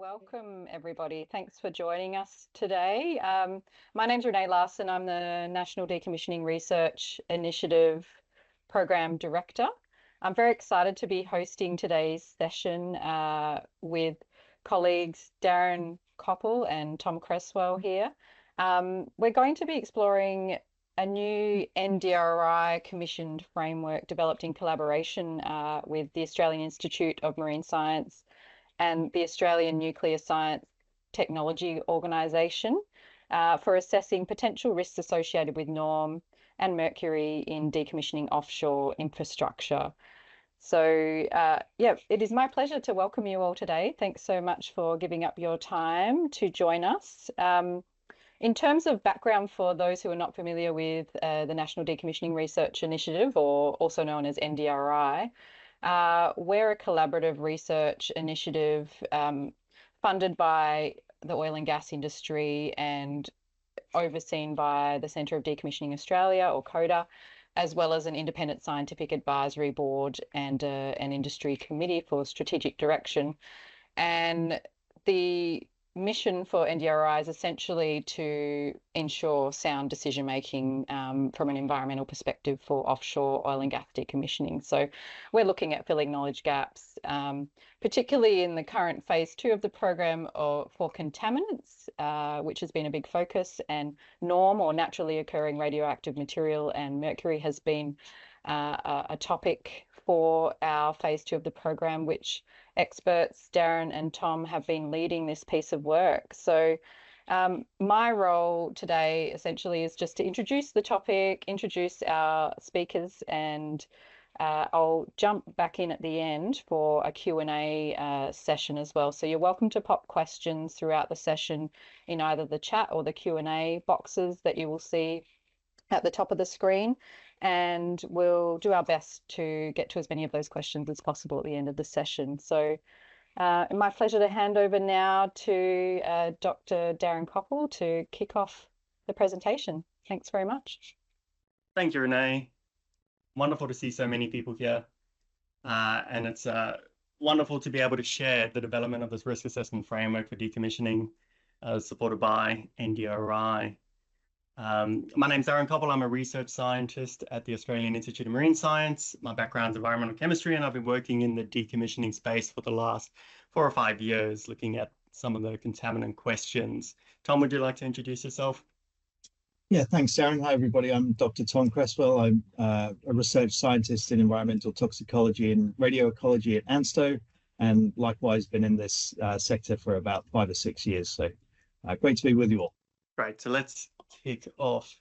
Welcome everybody. Thanks for joining us today. My name's Renee Larson. I'm the National Decommissioning Research Initiative Program Director. I'm very excited to be hosting today's session with colleagues Darren Koppel and Tom Cresswell here. We're going to be exploring a new NDRI commissioned framework developed in collaboration with the Australian Institute of Marine Science and the Australian Nuclear Science Technology Organisation for assessing potential risks associated with NORM and mercury in decommissioning offshore infrastructure. So yeah, it is my pleasure to welcome you all today. Thanks so much for giving up your time to join us. In terms of background for those who are not familiar with the National Decommissioning Research Initiative, or also known as NDRI, we're a collaborative research initiative funded by the oil and gas industry and overseen by the Centre of Decommissioning Australia, or CODA, as well as an independent scientific advisory board and an industry committee for strategic direction. And the mission for NDRI is essentially to ensure sound decision making from an environmental perspective for offshore oil and gas decommissioning. So we're looking at filling knowledge gaps, particularly in the current phase 2 of the program for contaminants, which has been a big focus, and NORM, or naturally occurring radioactive material, and mercury has been a topic for our phase 2 of the program, which experts Darren and Tom have been leading this piece of work. So my role today essentially is just to introduce the topic, introduce our speakers, and I'll jump back in at the end for a Q&A session as well. So you're welcome to pop questions throughout the session in either the chat or the Q&A boxes that you will see at the top of the screen. And we'll do our best to get to as many of those questions as possible at the end of the session. So my pleasure to hand over now to Dr. Darren Koppel to kick off the presentation. Thanks very much. Thank you, Renee. Wonderful to see so many people here. And it's wonderful to be able to share the development of this risk assessment framework for decommissioning supported by NDRI. My name's Darren Koppel. I'm a research scientist at the Australian Institute of Marine Science. My background's environmental chemistry, and I've been working in the decommissioning space for the last 4 or 5 years, looking at some of the contaminant questions. Tom, would you like to introduce yourself? Yeah, thanks, Darren. Hi, everybody. I'm Dr. Tom Cresswell. I'm a research scientist in environmental toxicology and radioecology at ANSTO, and likewise been in this sector for about 5 or 6 years. So great to be with you all. Great. So let's kick off.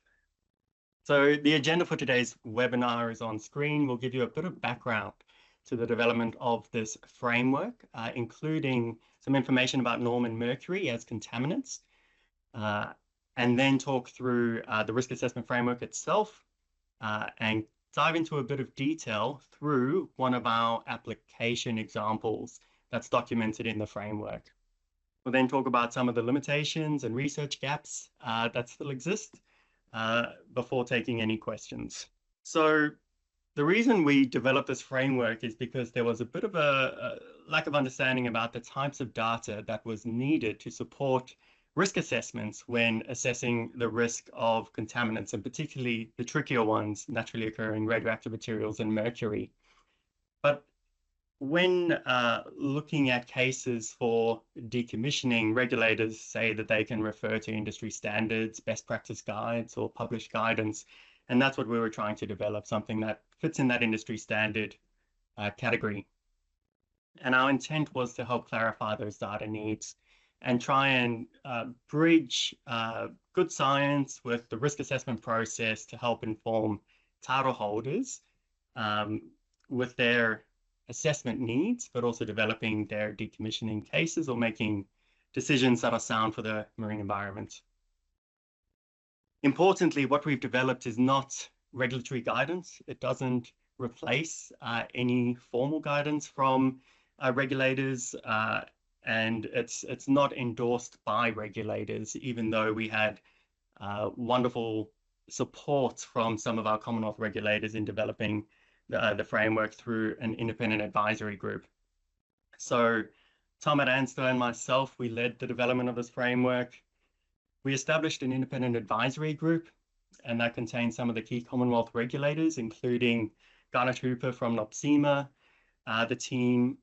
So the agenda for today's webinar is on screen. We'll give you a bit of background to the development of this framework, including some information about NORM and mercury as contaminants, and then talk through the risk assessment framework itself, and dive into a bit of detail through one of our application examples that's documented in the framework. We'll then talk about some of the limitations and research gaps that still exist before taking any questions. So the reason we developed this framework is because there was a bit of a lack of understanding about the types of data that was needed to support risk assessments when assessing the risk of contaminants, and particularly the trickier ones, naturally occurring radioactive materials and mercury. But when looking at cases for decommissioning, regulators say that they can refer to industry standards, best practice guides, or published guidance. And that's what we were trying to develop, something that fits in that industry standard category. And our intent was to help clarify those data needs and try and bridge good science with the risk assessment process to help inform title holders with their assessment needs, but also developing their decommissioning cases or making decisions that are sound for the marine environment. Importantly, what we've developed is not regulatory guidance. It doesn't replace any formal guidance from regulators, and it's not endorsed by regulators, even though we had wonderful support from some of our Commonwealth regulators in developing the framework through an independent advisory group. So Tom at ANSTO and myself, we led the development of this framework. We established an independent advisory group, and that contains some of the key Commonwealth regulators, including Garnet Hooper from NOPSEMA, the team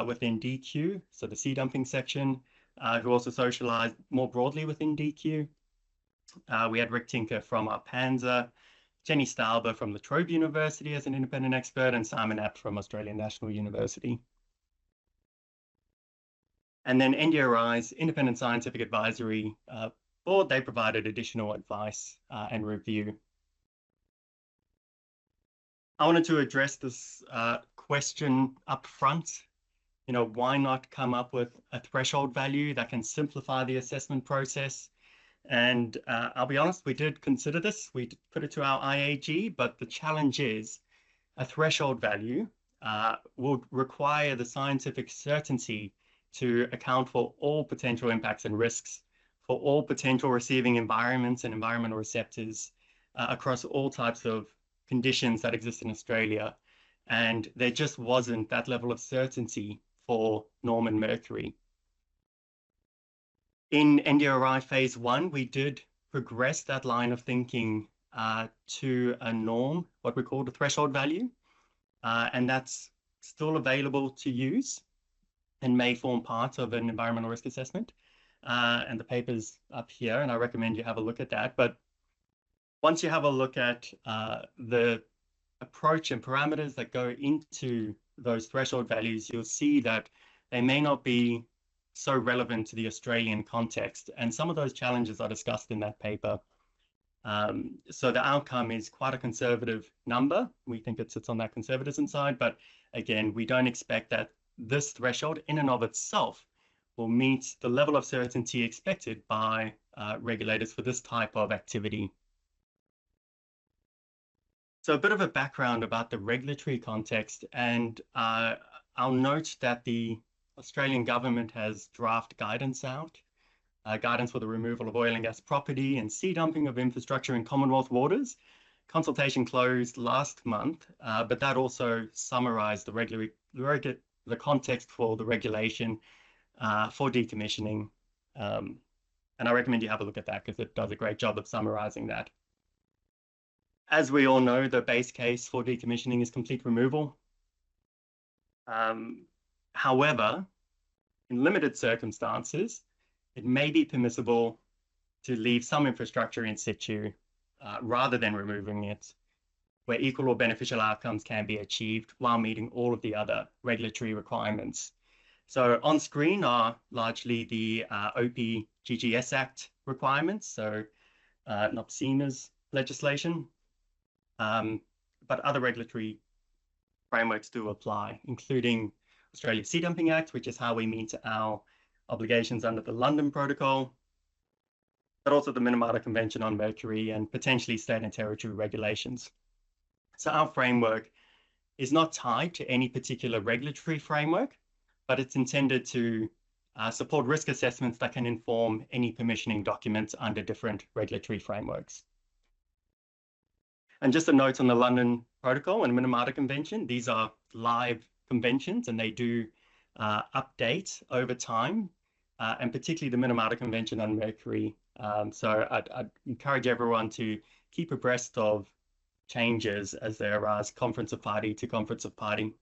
within DQ, so the sea dumping section, who also socialized more broadly within DQ. We had Rick Tinker from ARPANSA, Jenny Stauber from La Trobe University as an independent expert, and Simon Abt from Australian National University. And then NDRI's Independent Scientific Advisory Board, they provided additional advice and review. I wanted to address this question up front. You know, why not come up with a threshold value that can simplify the assessment process? And I'll be honest, we did consider this. We put it to our IAG, but the challenge is a threshold value will require the scientific certainty to account for all potential impacts and risks for all potential receiving environments and environmental receptors across all types of conditions that exist in Australia. And there just wasn't that level of certainty for Norman mercury. In NDRI phase 1, we did progress that line of thinking to a norm, what we call the threshold value, and that's still available to use and may form part of an environmental risk assessment. And the paper's up here, and I recommend you have a look at that. But once you have a look at the approach and parameters that go into those threshold values, you'll see that they may not be so relevant to the Australian context. And some of those challenges are discussed in that paper. So the outcome is quite a conservative number. We think it sits on that conservatism side, but again, we don't expect that this threshold in and of itself will meet the level of certainty expected by regulators for this type of activity. So a bit of a background about the regulatory context, and I'll note that the Australian government has draft guidance out, guidance for the removal of oil and gas property and sea dumping of infrastructure in Commonwealth waters. Consultation closed last month, but that also summarized the context for the regulation for decommissioning. And I recommend you have a look at that because it does a great job of summarizing that. As we all know, the base case for decommissioning is complete removal. However, in limited circumstances, it may be permissible to leave some infrastructure in situ rather than removing it, where equal or beneficial outcomes can be achieved while meeting all of the other regulatory requirements. So on screen are largely the OPGGS Act requirements, so NOPSEMA's legislation, but other regulatory frameworks do apply, including Australia Sea Dumping Act, which is how we meet our obligations under the London Protocol, but also the Minamata Convention on Mercury and potentially state and territory regulations. So our framework is not tied to any particular regulatory framework, but it's intended to support risk assessments that can inform any permissioning documents under different regulatory frameworks. And just a note on the London Protocol and Minamata Convention, these are live conventions and they do update over time, and particularly the Minamata Convention on Mercury. So I'd encourage everyone to keep abreast of changes as they arise, conference of party to conference of party.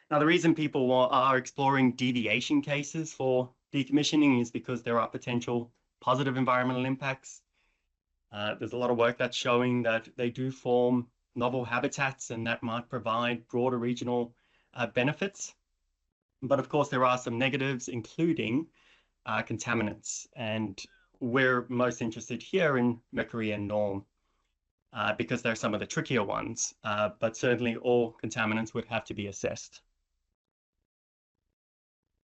Now, the reason people are exploring deviation cases for decommissioning is because there are potential positive environmental impacts. There's a lot of work that's showing that they do form novel habitats and that might provide broader regional benefits. But of course, there are some negatives, including contaminants. And we're most interested here in mercury and norm because they're some of the trickier ones, but certainly all contaminants would have to be assessed.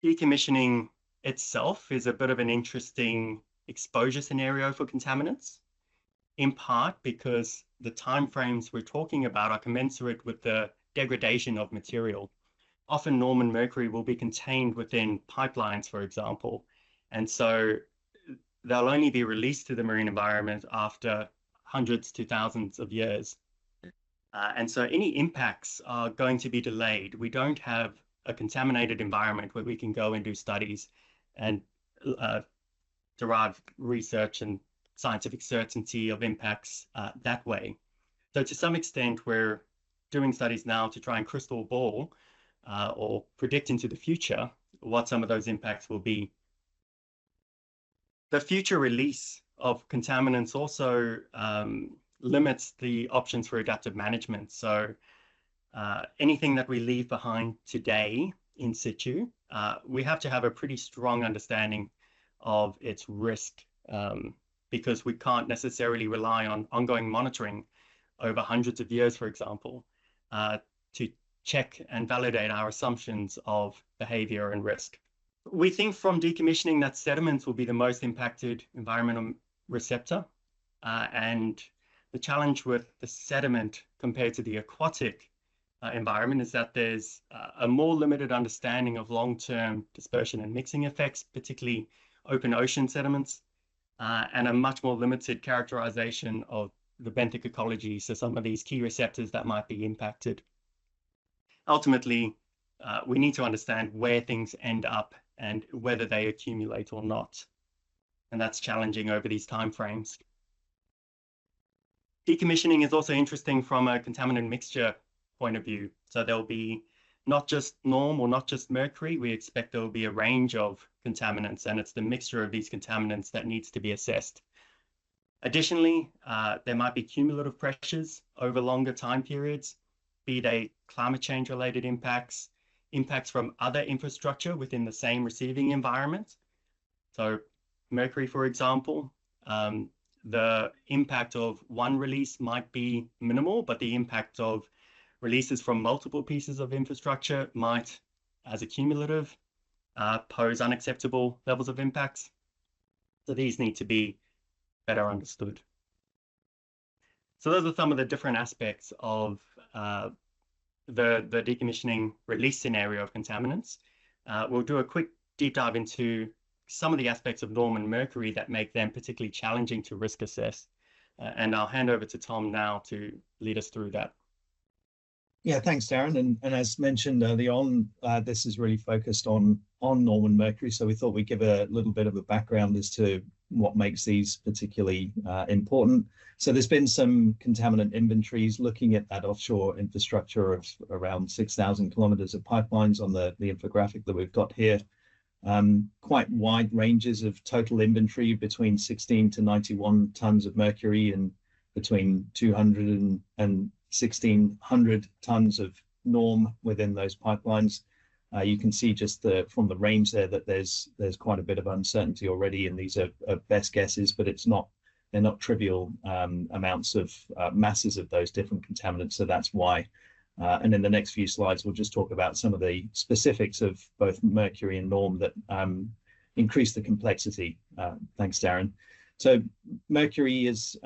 Decommissioning itself is a bit of an interesting exposure scenario for contaminants, in part because the timeframes we're talking about are commensurate with the degradation of material. Often Norman mercury will be contained within pipelines, for example, and so they'll only be released to the marine environment after hundreds to thousands of years. And so any impacts are going to be delayed. We don't have a contaminated environment where we can go and do studies and derive research and scientific certainty of impacts that way. So to some extent, we're doing studies now to try and crystal ball or predict into the future what some of those impacts will be. The future release of contaminants also limits the options for adaptive management. So anything that we leave behind today in situ, we have to have a pretty strong understanding of its risk because we can't necessarily rely on ongoing monitoring over hundreds of years, for example, to check and validate our assumptions of behavior and risk. We think from decommissioning that sediments will be the most impacted environmental receptor. And the challenge with the sediment compared to the aquatic environment is that there's a more limited understanding of long-term dispersion and mixing effects, particularly open ocean sediments, and a much more limited characterization of the benthic ecology, so some of these key receptors that might be impacted. Ultimately, we need to understand where things end up and whether they accumulate or not. And that's challenging over these timeframes. Decommissioning is also interesting from a contaminant mixture point of view. So there'll be not just norm or not just mercury. We expect there will be a range of contaminants, and it's the mixture of these contaminants that needs to be assessed. Additionally, there might be cumulative pressures over longer time periods, be they climate change related impacts, impacts from other infrastructure within the same receiving environment. So mercury, for example, the impact of one release might be minimal, but the impact of releases from multiple pieces of infrastructure might, as a cumulative, pose unacceptable levels of impacts. So these need to be better understood. So those are some of the different aspects of the decommissioning release scenario of contaminants. We'll do a quick deep dive into some of the aspects of norm and mercury that make them particularly challenging to risk assess. And I'll hand over to Tom now to lead us through that. Yeah, thanks, Darren. And as mentioned early on, this is really focused on norm and mercury. So we thought we'd give a little bit of a background as to what makes these particularly important. So there's been some contaminant inventories looking at that offshore infrastructure of around 6,000 kilometers of pipelines on the infographic that we've got here. Quite wide ranges of total inventory between 16 to 91 tons of mercury and between 200 and 1,600 tons of norm within those pipelines. You can see just from the range there that there's quite a bit of uncertainty already, and these are best guesses, but they're not trivial amounts of masses of those different contaminants. So that's why. And in the next few slides, we'll just talk about some of the specifics of both mercury and norm that increase the complexity. Thanks, Darren. So mercury is,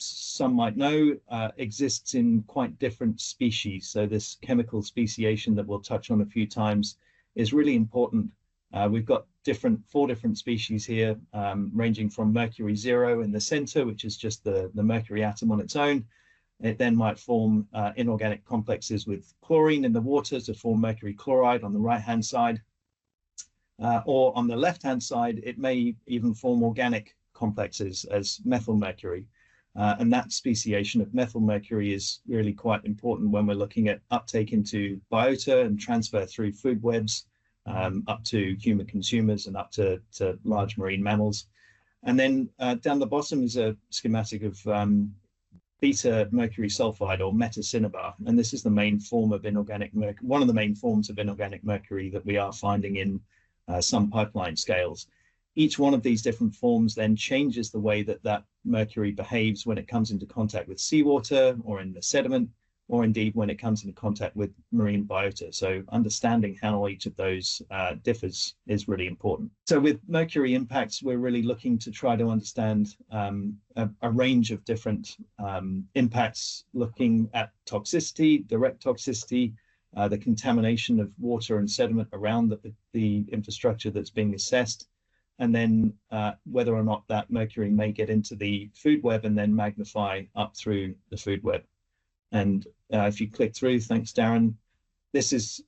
some might know, exists in quite different species. So this chemical speciation that we'll touch on a few times is really important. We've got four different species here, ranging from mercury 0 in the center, which is just the mercury atom on its own. It then might form inorganic complexes with chlorine in the water to form mercury chloride on the right-hand side. Or on the left-hand side, it may even form organic complexes as methyl mercury. And that speciation of methyl mercury is really quite important when we're looking at uptake into biota and transfer through food webs up to human consumers and up to large marine mammals. And then down the bottom is a schematic of beta mercury sulfide, or metacinnabar, and this is the main form of inorganic mercury, one of the main forms of inorganic mercury that we are finding in some pipeline scales. Each one of these different forms then changes the way that mercury behaves when it comes into contact with seawater or in the sediment, or indeed when it comes into contact with marine biota. So understanding how each of those differs is really important. So with mercury impacts, we're really looking to try to understand a range of different impacts, looking at toxicity, direct toxicity, the contamination of water and sediment around the infrastructure that's being assessed, and then whether or not that mercury may get into the food web and then magnify up through the food web. And if you click through, thanks, Darren, this is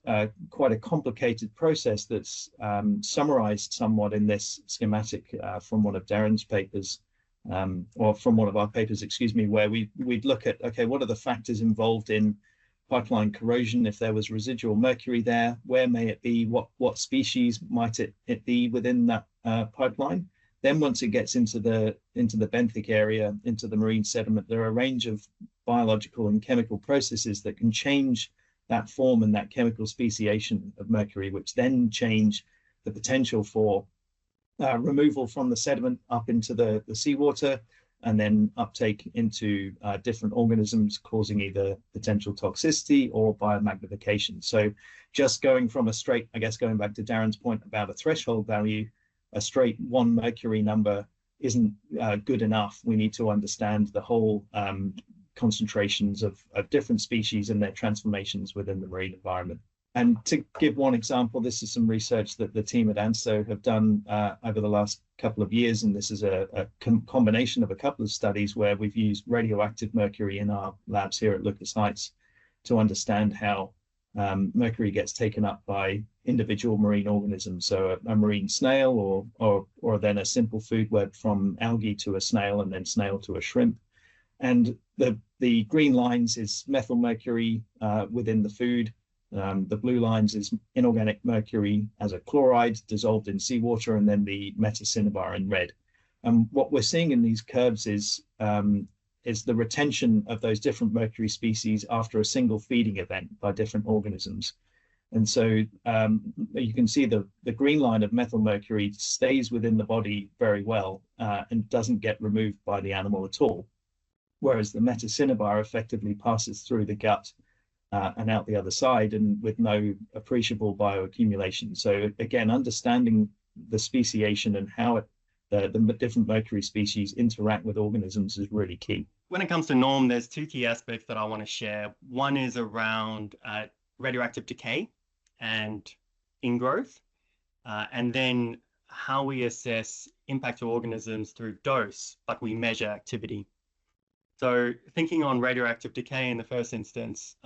quite a complicated process that's summarized somewhat in this schematic from one of Darren's papers, or from one of our papers, excuse me, where we'd look at, okay, what are the factors involved in pipeline corrosion? If there was residual mercury there, where may it be? What species might it be within that pipeline? Then once it gets into the benthic area, into the marine sediment, there are a range of biological and chemical processes that can change that form and that chemical speciation of mercury, which then change the potential for removal from the sediment up into the seawater, and then uptake into different organisms, causing either potential toxicity or biomagnification. So just going from a straight, I guess going back to Darren's point about a threshold value, a straight 1 mercury number isn't good enough. We need to understand the whole concentrations of different species and their transformations within the marine environment. And to give one example, this is some research that the team at ANSTO have done over the last couple of years, and this is a combination of a couple of studies where we've used radioactive mercury in our labs here at Lucas Heights to understand how mercury gets taken up by individual marine organisms. So a marine snail, or then a simple food web from algae to a snail, and then snail to a shrimp. And the green lines is methyl mercury within the food. The blue lines is inorganic mercury as a chloride dissolved in seawater, and then the metacinnabar in red. And what we're seeing in these curves is the retention of those different mercury species after a single feeding event by different organisms. And so you can see the green line of methyl mercury stays within the body very well and doesn't get removed by the animal at all, whereas the metacinnabar effectively passes through the gut and out the other side, and with no appreciable bioaccumulation. So again, understanding the speciation and how the different mercury species interact with organisms is really key. When it comes to NORM, there's 2 key aspects that I want to share. One is around radioactive decay and ingrowth, and then how we assess impact to organisms through dose, but we measure activity. So thinking on radioactive decay in the first instance,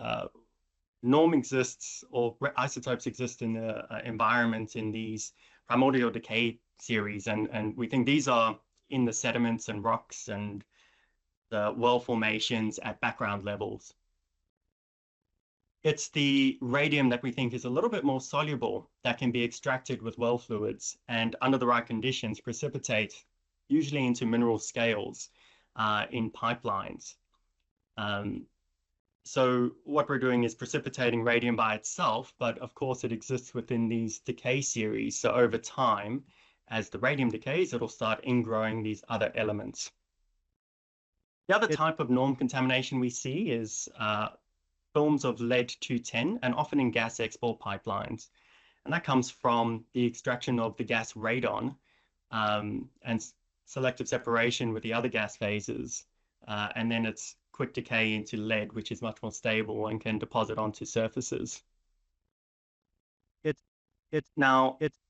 NORM exists, or isotopes exist in the environment in these primordial decay series, and we think these are in the sediments and rocks and the well formations at background levels. It's the radium that we think is a little bit more soluble that can be extracted with well fluids and under the right conditions precipitate usually into mineral scales in pipelines. So what we're doing is precipitating radium by itself, but of course it exists within these decay series. So over time, as the radium decays, it'll start ingrowing these other elements. The other type of NORM contamination we see is films of lead-210, and often in gas export pipelines. And that comes from the extraction of the gas radon and selective separation with the other gas phases. And then it's quick decay into lead, which is much more stable and can deposit onto surfaces. It's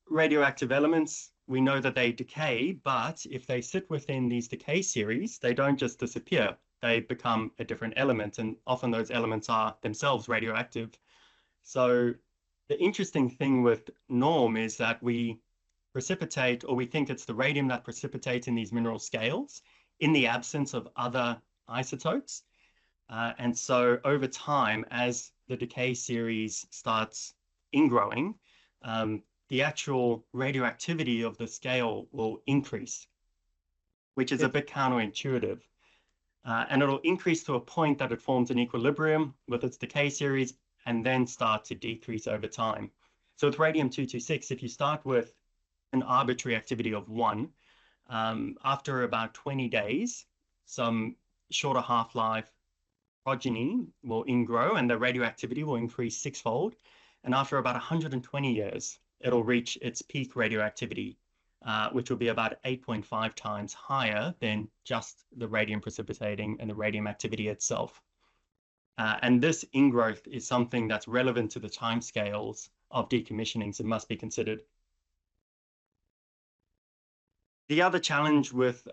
radioactive elements. We know that they decay, but if they sit within these decay series, they don't just disappear. They become a different element, and often those elements are themselves radioactive. So the interesting thing with NORM is that we precipitate, or we think it's the radium that precipitates in these mineral scales in the absence of other isotopes. And so over time, as the decay series starts ingrowing, the actual radioactivity of the scale will increase, which is a bit counterintuitive. And it'll increase to a point that it forms an equilibrium with its decay series and then start to decrease over time. So with radium-226, if you start with an arbitrary activity of 1, after about 20 days, some shorter half-life progeny will ingrow and the radioactivity will increase 6-fold. And after about 120 years, it'll reach its peak radioactivity, which will be about 8.5 times higher than just the radium precipitating and the radium activity itself. And this ingrowth is something that's relevant to the timescales of decommissioning, so it must be considered. The other challenge with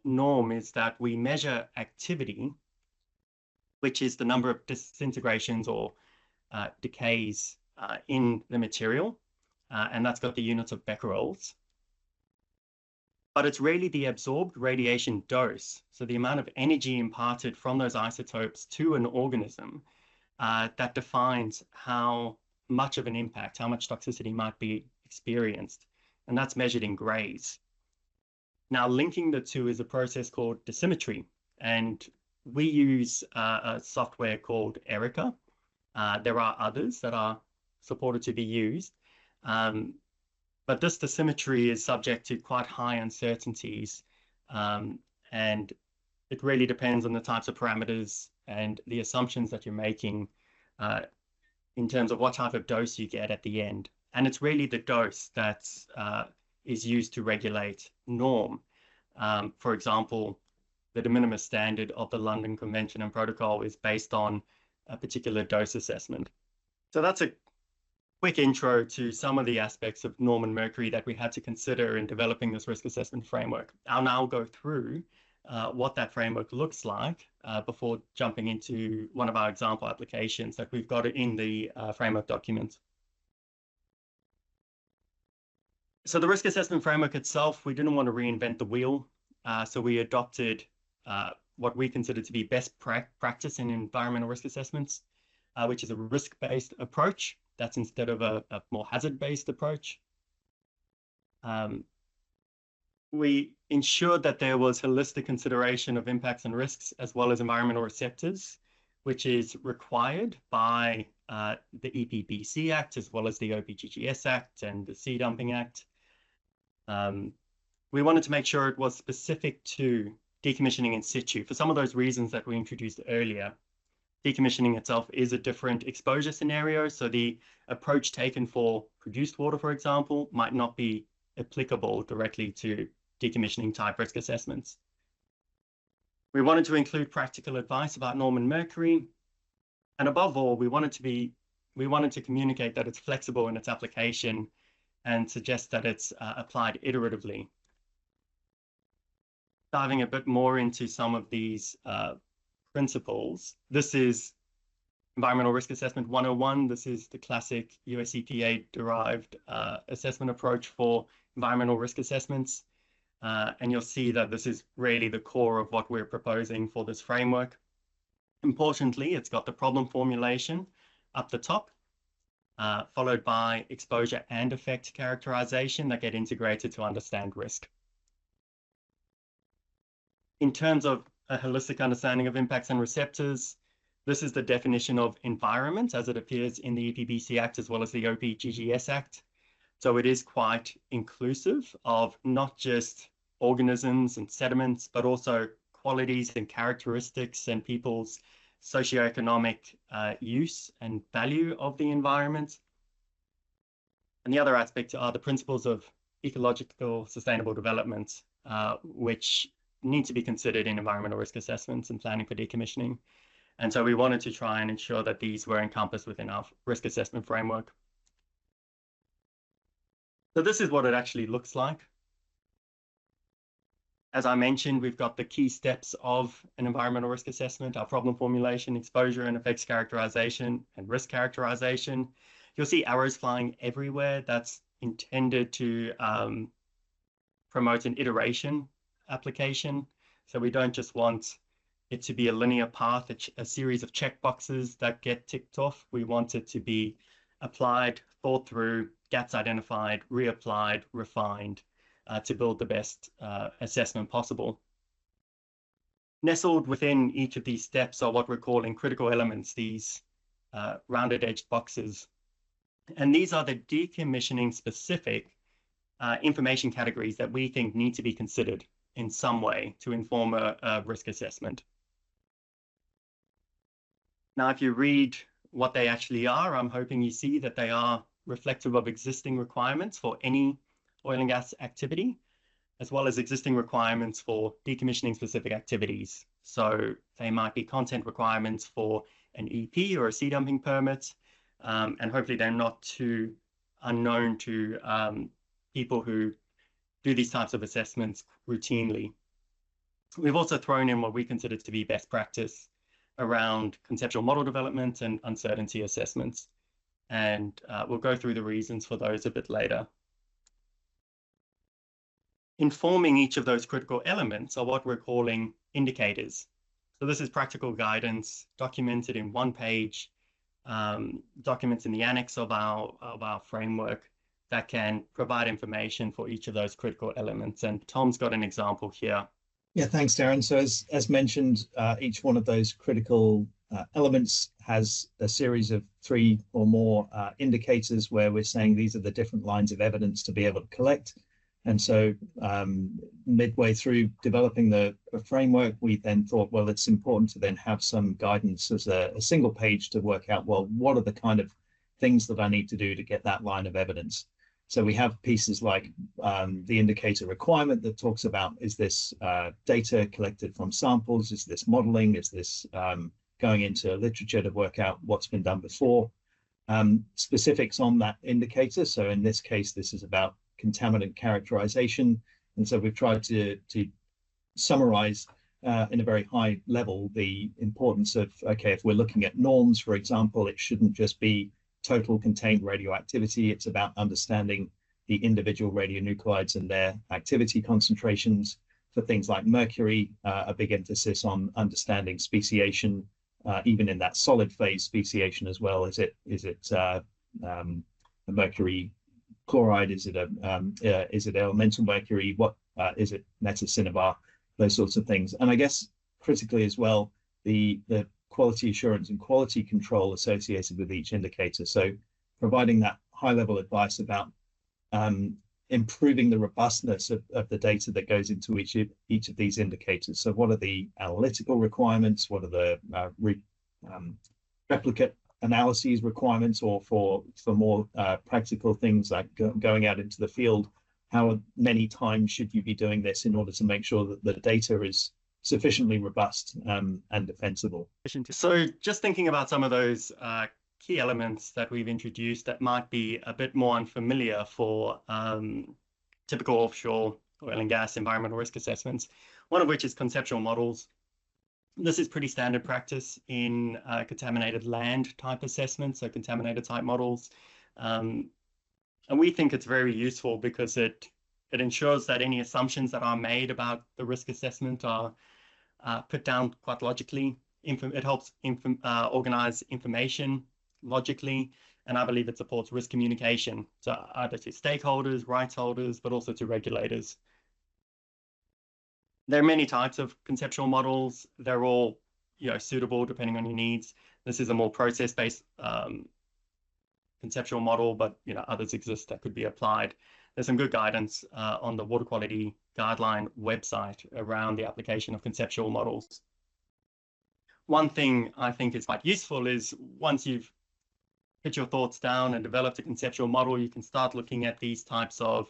NORM is that we measure activity, which is the number of disintegrations or decays in the material, and that's got the units of becquerels. But it's really the absorbed radiation dose, so the amount of energy imparted from those isotopes to an organism, that defines how much of an impact, how much toxicity might be experienced, and that's measured in grays. Now, linking the two is a process called dosimetry, and we use a software called Erica. There are others that are supported to be used, but this dosimetry is subject to quite high uncertainties, and it really depends on the types of parameters and the assumptions that you're making in terms of what type of dose you get at the end. And it's really the dose that is used to regulate norm. For example, the de minimis standard of the London Convention and Protocol is based on a particular dose assessment. So that's a quick intro to some of the aspects of norm and mercury that we had to consider in developing this risk assessment framework. I'll now go through what that framework looks like before jumping into one of our example applications that we've got in the framework document. So the risk assessment framework itself, we didn't want to reinvent the wheel. So we adopted what we consider to be best practice in environmental risk assessments, which is a risk-based approach. That's instead of a more hazard-based approach. We ensured that there was holistic consideration of impacts and risks as well as environmental receptors, which is required by the EPBC Act as well as the OPGGS Act and the Sea Dumping Act. We wanted to make sure it was specific to decommissioning in situ for some of those reasons that we introduced earlier. Decommissioning itself is a different exposure scenario, so the approach taken for produced water, for example, might not be applicable directly to decommissioning type risk assessments. We wanted to include practical advice about norm and mercury, and above all, we wanted to communicate that it's flexible in its application and suggest that it's applied iteratively. Diving a bit more into some of these principles, this is Environmental Risk Assessment 101. This is the classic US EPA derived assessment approach for environmental risk assessments. And you'll see that this is really the core of what we're proposing for this framework. Importantly, it's got the problem formulation up the top, followed by exposure and effect characterization that get integrated to understand risk. In terms of a holistic understanding of impacts and receptors, this is the definition of environment as it appears in the EPBC Act as well as the OPGGS Act. So it is quite inclusive of not just organisms and sediments, but also qualities and characteristics and people's socioeconomic use and value of the environment. And the other aspect are the principles of ecological sustainable development, which need to be considered in environmental risk assessments and planning for decommissioning. And so we wanted to try and ensure that these were encompassed within our risk assessment framework. So this is what it actually looks like. As I mentioned, we've got the key steps of an environmental risk assessment: our problem formulation, exposure and effects characterization, and risk characterization. You'll see arrows flying everywhere. That's intended to promote an iteration application. So we don't just want it to be a linear path, a series of checkboxes that get ticked off. We want it to be applied, thought through, gaps identified, reapplied, refined to build the best assessment possible. Nestled within each of these steps are what we're calling critical elements, these rounded edged boxes. And these are the decommissioning specific information categories that we think need to be considered in some way to inform a risk assessment. Now, if you read what they actually are, I'm hoping you see that they are reflective of existing requirements for any oil and gas activity, as well as existing requirements for decommissioning specific activities. So they might be content requirements for an EP or a sea dumping permit, and hopefully they're not too unknown to people who do these types of assessments routinely. We've also thrown in what we consider to be best practice. around conceptual model development and uncertainty assessments. And we'll go through the reasons for those a bit later. Informing each of those critical elements are what we're calling indicators. So this is practical guidance documented in one-page documents in the annex of our framework that can provide information for each of those critical elements. And Tom's got an example here. Yeah, thanks, Darren. So as mentioned, each one of those critical elements has a series of 3 or more indicators where we're saying these are the different lines of evidence to be able to collect. And so midway through developing the framework, we then thought, well, it's important to then have some guidance as a single page to work out, well, what are the kind of things that I need to do to get that line of evidence? So we have pieces like the indicator requirement that talks about, is this data collected from samples? Is this modeling? Is this going into literature to work out what's been done before? Specifics on that indicator. So in this case, this is about contaminant characterization. And so we've tried to summarize in a very high level the importance of, okay, if we're looking at norms, for example, it shouldn't just be total contained radioactivity. It's about understanding the individual radionuclides and their activity concentrations. For things like mercury, a big emphasis on understanding speciation, even in that solid phase speciation as well. Is it a mercury chloride? Is it elemental mercury? What is it metacinnabar? Those sorts of things. And I guess critically as well, the quality assurance and quality control associated with each indicator. So providing that high level advice about improving the robustness of the data that goes into each of these indicators. So what are the analytical requirements? What are the replicate analyses requirements, or for more practical things like going out into the field, how many times should you be doing this in order to make sure that the data is sufficiently robust and defensible? So just thinking about some of those key elements that we've introduced that might be a bit more unfamiliar for typical offshore oil and gas environmental risk assessments, one of which is conceptual models. This is pretty standard practice in contaminated land type assessments, so contaminated type models. And we think it's very useful because it ensures that any assumptions that are made about the risk assessment are put down quite logically. It helps organize information logically, and I believe it supports risk communication, so either to stakeholders, rights holders, but also to regulators. There are many types of conceptual models. They're all, suitable depending on your needs. This is a more process-based conceptual model, but others exist that could be applied. There's some good guidance on the Water Quality Guideline website around the application of conceptual models. One thing I think is quite useful is once you've put your thoughts down and developed a conceptual model, you can start looking at these types of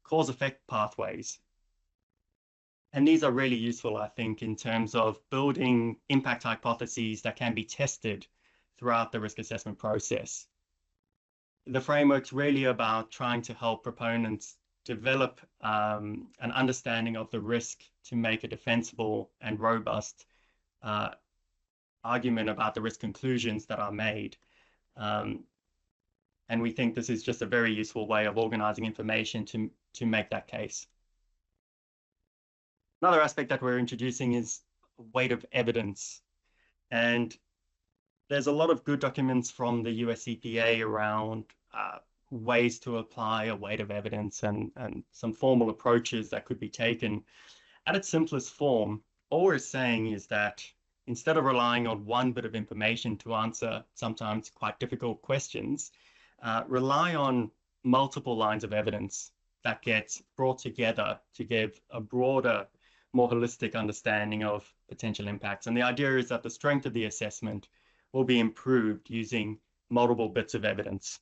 cause-effect pathways. And these are really useful, I think, in terms of building impact hypotheses that can be tested throughout the risk assessment process. The framework's really about trying to help proponents develop an understanding of the risk to make a defensible and robust argument about the risk conclusions that are made. And we think this is just a very useful way of organizing information to make that case. Another aspect that we're introducing is weight of evidence. And there's a lot of good documents from the US EPA around ways to apply a weight of evidence and some formal approaches that could be taken. At its simplest form, all we're saying is that instead of relying on one bit of information to answer sometimes quite difficult questions, rely on multiple lines of evidence that gets brought together to give a broader, more holistic understanding of potential impacts. And the idea is that the strength of the assessment will be improved using multiple bits of evidence.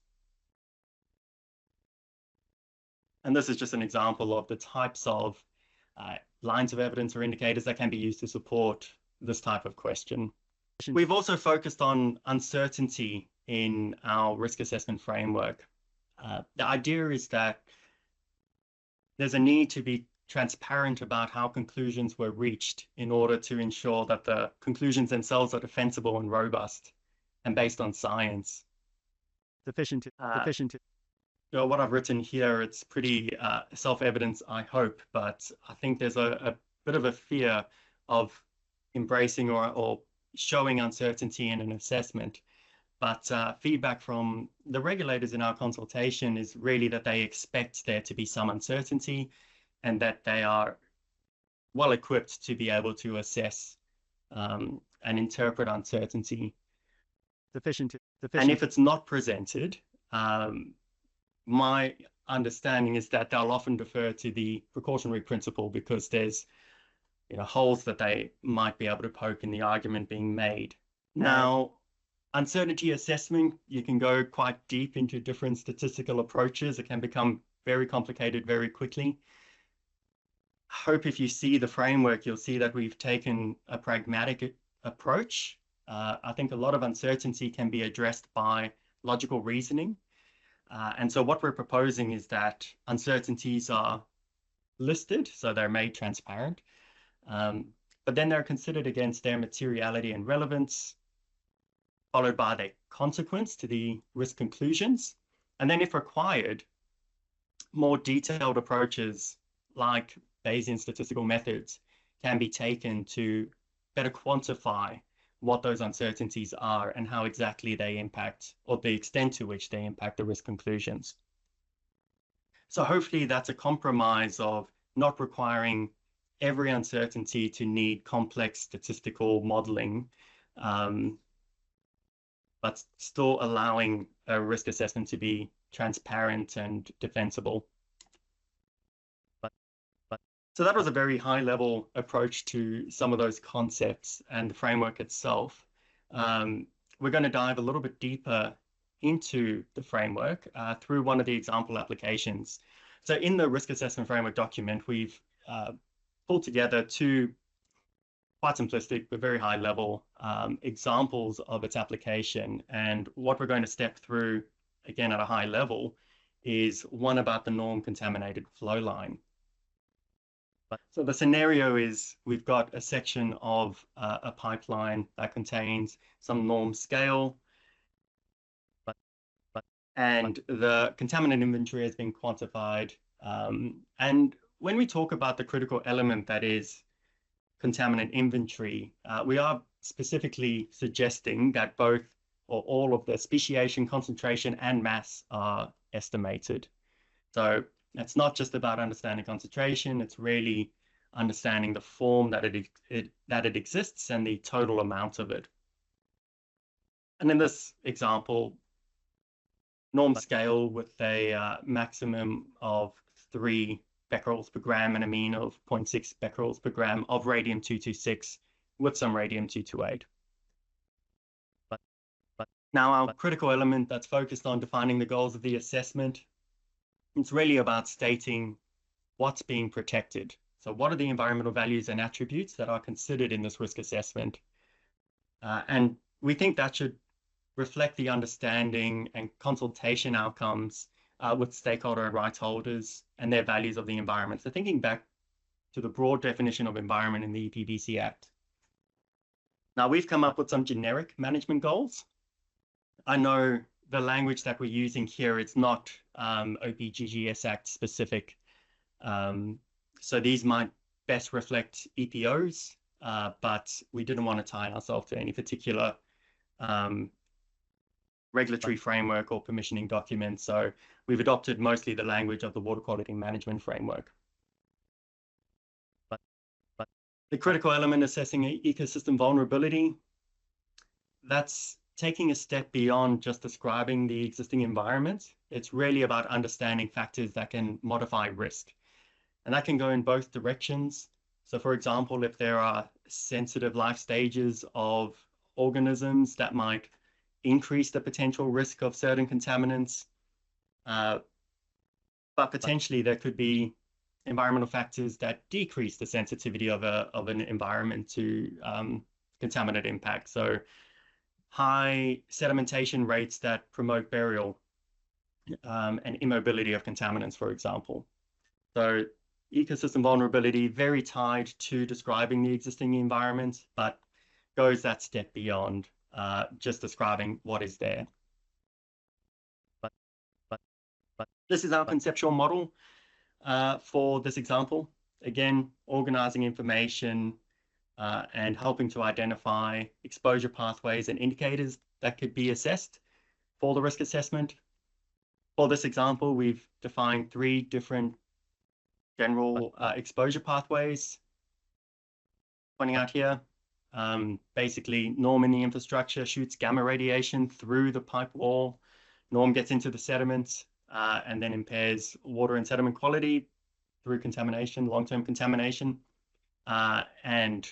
And this is just an example of the types of lines of evidence or indicators that can be used to support this type of question. We've also focused on uncertainty in our risk assessment framework. The idea is that there's a need to be transparent about how conclusions were reached in order to ensure that the conclusions themselves are defensible and robust and based on science. Sufficient. What I've written here, it's pretty self-evident, I hope, but I think there's a bit of a fear of embracing or showing uncertainty in an assessment. But feedback from the regulators in our consultation is really that they expect there to be some uncertainty and that they are well equipped to be able to assess and interpret uncertainty. Sufficient. And if it's not presented, my understanding is that they'll often defer to the precautionary principle because there's holes that they might be able to poke in the argument being made. Now, uncertainty assessment, you can go quite deep into different statistical approaches. It can become very complicated very quickly. I hope if you see the framework, you'll see that we've taken a pragmatic approach. I think a lot of uncertainty can be addressed by logical reasoning. And so what we're proposing is that uncertainties are listed, so they're made transparent, but then they're considered against their materiality and relevance, followed by their consequence to the risk conclusions. And then if required, more detailed approaches like Bayesian statistical methods can be taken to better quantify what those uncertainties are and how exactly they impact, or the extent to which they impact the risk conclusions. So hopefully that's a compromise of not requiring every uncertainty to need complex statistical modeling, but still allowing a risk assessment to be transparent and defensible. So that was a very high-level approach to some of those concepts and the framework itself. We're going to dive a little bit deeper into the framework through one of the example applications. So in the risk assessment framework document, we've pulled together two quite simplistic but very high-level examples of its application. And what we're going to step through, again at a high level, is one about the norm-contaminated flow line. So the scenario is we've got a section of a pipeline that contains some norm scale, and the contaminant inventory has been quantified. And when we talk about the critical element that is contaminant inventory, we are specifically suggesting that both or all of the speciation, concentration, and mass are estimated. So it's not just about understanding concentration, it's really understanding the form that it exists and the total amount of it. And in this example, norm scale with a maximum of 3 becquerels per gram and a mean of 0.6 becquerels per gram of radium-226 with some radium-228. Now, our critical element that's focused on defining the goals of the assessment, it's really about stating what's being protected. So what are the environmental values and attributes that are considered in this risk assessment? And we think that should reflect the understanding and consultation outcomes with stakeholder and rights holders and their values of the environment. So thinking back to the broad definition of environment in the EPBC Act. Now, we've come up with some generic management goals. I know the language that we're using here, it's not OPGGS Act specific. So these might best reflect EPOs, but we didn't want to tie ourselves to any particular regulatory framework or permissioning document. So we've adopted mostly the language of the Water Quality Management Framework. The critical element assessing ecosystem vulnerability, that's taking a step beyond just describing the existing environment. It's really about understanding factors that can modify risk. And that can go in both directions. So for example, if there are sensitive life stages of organisms that might increase the potential risk of certain contaminants, but potentially there could be environmental factors that decrease the sensitivity of an environment to contaminant impact. So high sedimentation rates that promote burial and immobility of contaminants, for example. So ecosystem vulnerability, very tied to describing the existing environment, but goes that step beyond just describing what is there. This is our conceptual model for this example. Again, organizing information and helping to identify exposure pathways and indicators that could be assessed for the risk assessment. For this example, we've defined 3 different general exposure pathways. Pointing out here, basically NORM in the infrastructure shoots gamma radiation through the pipe wall. NORM gets into the sediments and then impairs water and sediment quality through contamination, long-term contamination. And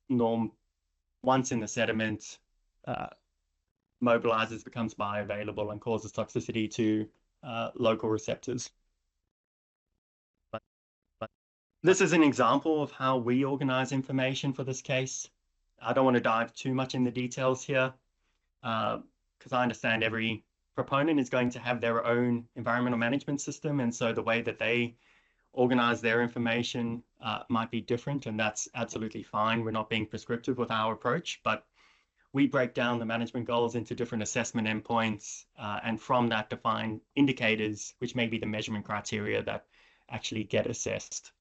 NORM, once in the sediment, mobilizes, becomes bioavailable, and causes toxicity to local receptors. This is an example of how we organize information for this case. I don't want to dive too much in the details here because I understand every proponent is going to have their own environmental management system, and so the way that they organize their information might be different, and that's absolutely fine. We're not being prescriptive with our approach, but we break down the management goals into different assessment endpoints, and from that define indicators, which may be the measurement criteria that actually get assessed.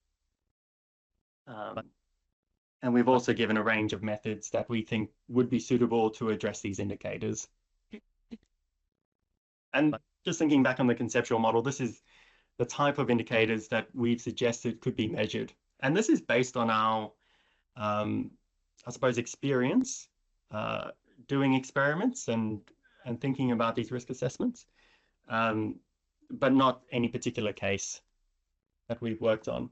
And we've also given a range of methods that we think would be suitable to address these indicators. And just thinking back on the conceptual model, this is the type of indicators that we've suggested could be measured. And this is based on our, I suppose, experience doing experiments and thinking about these risk assessments, but not any particular case that we've worked on.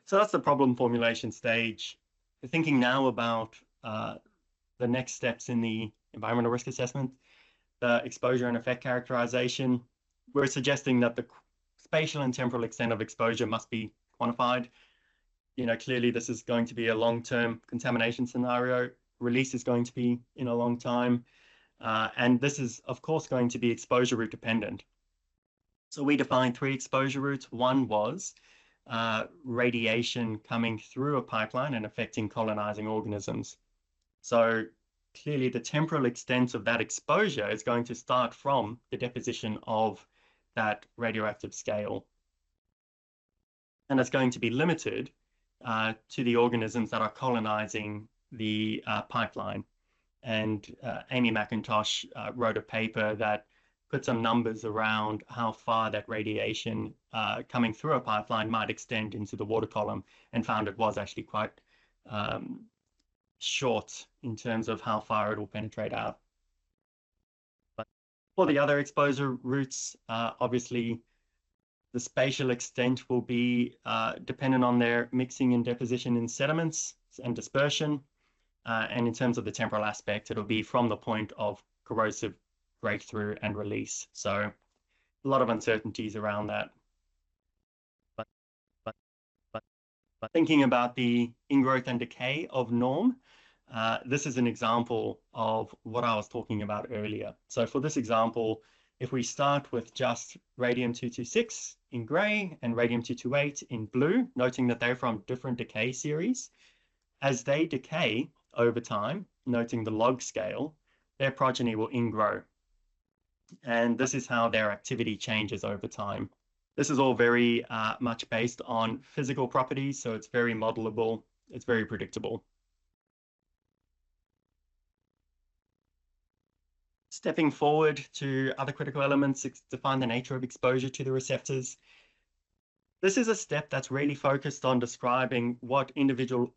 So that's the problem formulation stage. We're thinking now about the next steps in the environmental risk assessment, the exposure and effect characterization. We're suggesting that the spatial and temporal extent of exposure must be quantified. You know, clearly this is going to be a long-term contamination scenario. Release is going to be in a long time. And this is, of course, going to be exposure route dependent. So we defined 3 exposure routes. One was radiation coming through a pipeline and affecting colonizing organisms. So clearly the temporal extent of that exposure is going to start from the deposition of that radioactive scale. And it's going to be limited to the organisms that are colonizing the pipeline. And Amy McIntosh wrote a paper that put some numbers around how far that radiation coming through a pipeline might extend into the water column, and found it was actually quite short in terms of how far it will penetrate out. But for the other exposure routes, obviously the spatial extent will be dependent on their mixing and deposition in sediments and dispersion. And in terms of the temporal aspect, it'll be from the point of corrosive breakthrough and release. So a lot of uncertainties around that. But thinking about the ingrowth and decay of NORM, this is an example of what I was talking about earlier. So for this example, if we start with just radium-226 in gray and radium-228 in blue, noting that they're from different decay series, as they decay over time, noting the log scale, their progeny will ingrow. And this is how their activity changes over time. This is all very much based on physical properties, so it's very modelable, it's very predictable. Stepping forward to other critical elements, define the nature of exposure to the receptors. This is a step that's really focused on describing what individual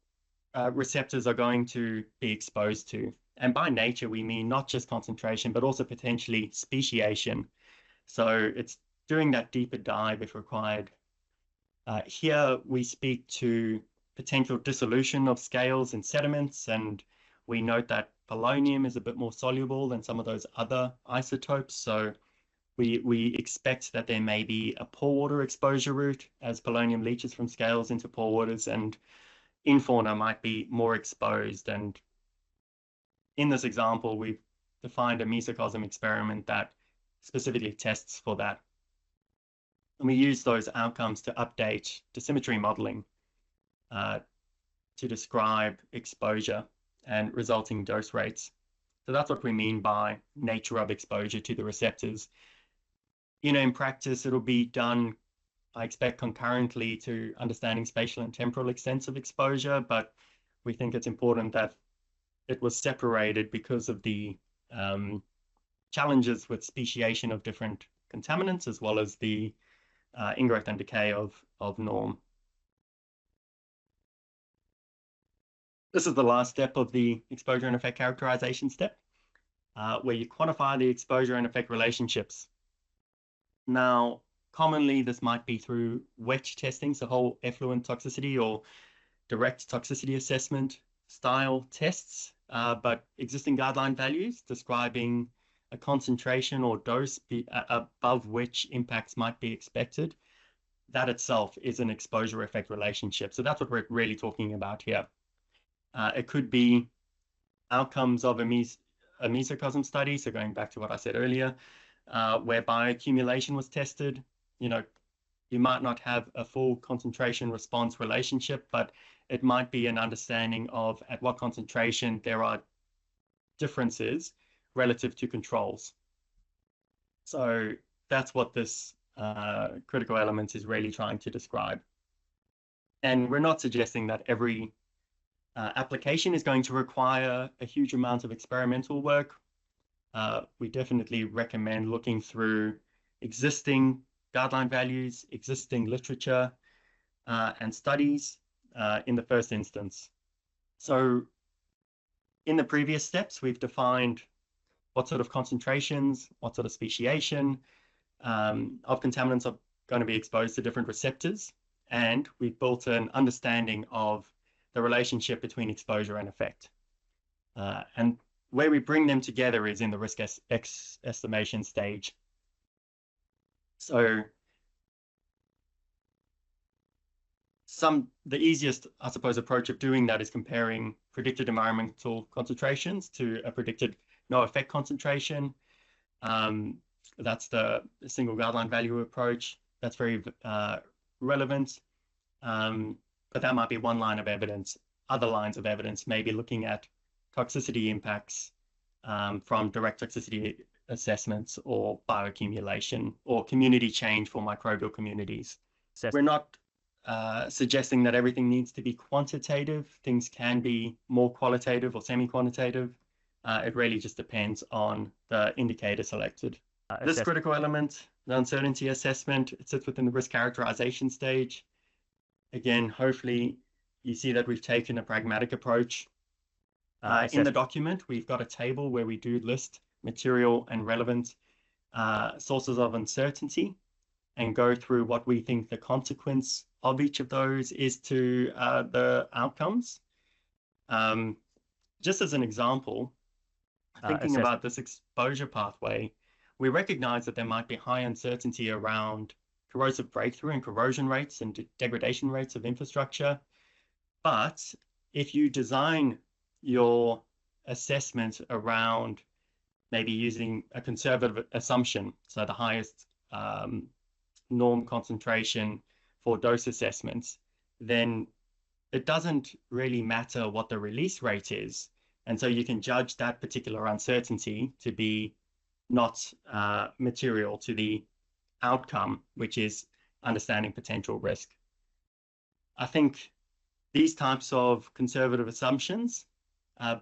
receptors are going to be exposed to. And by nature, we mean not just concentration, but also potentially speciation. So it's doing that deeper dive if required. Here we speak to potential dissolution of scales in sediments, and we note that polonium is a bit more soluble than some of those other isotopes. So we expect that there may be a pore water exposure route as polonium leaches from scales into pore waters, and in fauna might be more exposed. And in this example, we've defined a mesocosm experiment that specifically tests for that. And we use those outcomes to update dosimetry modeling to describe exposure and resulting dose rates. So that's what we mean by nature of exposure to the receptors. In practice, it'll be done, I expect, concurrently to understanding spatial and temporal extents of exposure, but we think it's important that it was separated because of the challenges with speciation of different contaminants, as well as the ingrowth and decay of norm. This is the last step of the exposure and effect characterization step, where you quantify the exposure and effect relationships. Now, commonly, this might be through WETCH testing, so whole effluent toxicity or direct toxicity assessment style tests, but existing guideline values describing a concentration or dose above which impacts might be expected, that itself is an exposure effect relationship. So that's what we're really talking about here. It could be outcomes of a mesocosm study, so going back to what I said earlier, where bioaccumulation was tested. You might not have a full concentration response relationship, but it might be an understanding of at what concentration there are differences relative to controls. So that's what this critical element is really trying to describe. And we're not suggesting that every application is going to require a huge amount of experimental work. We definitely recommend looking through existing guideline values, existing literature, and studies in the first instance. So in the previous steps, we've defined what sort of concentrations, what sort of speciation of contaminants are going to be exposed to different receptors. And we've built an understanding of the relationship between exposure and effect. And where we bring them together is in the risk estimation stage. So the easiest, I suppose, approach of doing that is comparing predicted environmental concentrations to a predicted no effect concentration. That's the single guideline value approach. That's very relevant. But that might be one line of evidence. Other lines of evidence may be looking at toxicity impacts from direct toxicity assessments or bioaccumulation or community change for microbial communities. We're not suggesting that everything needs to be quantitative. Things can be more qualitative or semi-quantitative. It really just depends on the indicator selected. This critical element, the uncertainty assessment, it sits within the risk characterization stage. Again, hopefully you see that we've taken a pragmatic approach. In the document, we've got a table where we do list material and relevant sources of uncertainty and go through what we think the consequence of each of those is to the outcomes. Just as an example, thinking about this exposure pathway, we recognize that there might be high uncertainty around corrosive breakthrough and corrosion rates and degradation rates of infrastructure. But if you design your assessment around maybe using a conservative assumption, so the highest norm concentration for dose assessments, then it doesn't really matter what the release rate is. And so you can judge that particular uncertainty to be not material to the outcome, which is understanding potential risk. I think these types of conservative assumptions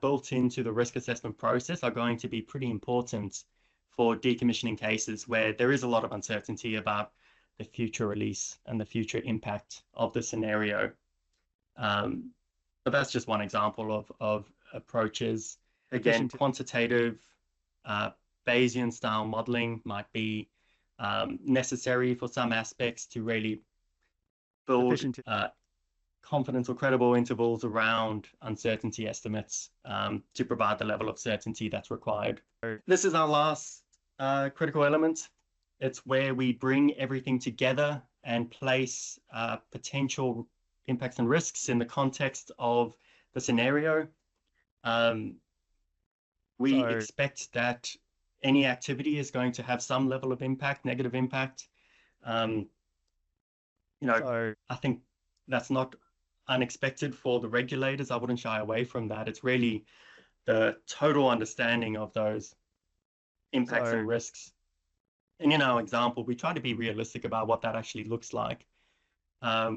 built into the risk assessment process are going to be pretty important for decommissioning cases where there is a lot of uncertainty about the future release and the future impact of the scenario. But that's just one example of approaches. Again, quantitative Bayesian style modeling might be necessary for some aspects to really build confidence or credible intervals around uncertainty estimates to provide the level of certainty that's required. This is our last critical element. It's where we bring everything together and place potential impacts and risks in the context of the scenario. We expect that any activity is going to have some level of impact, negative impact. So, I think that's not unexpected for the regulators. I wouldn't shy away from that. It's really the total understanding of those impacts and risks. And in our example, we try to be realistic about what that actually looks like.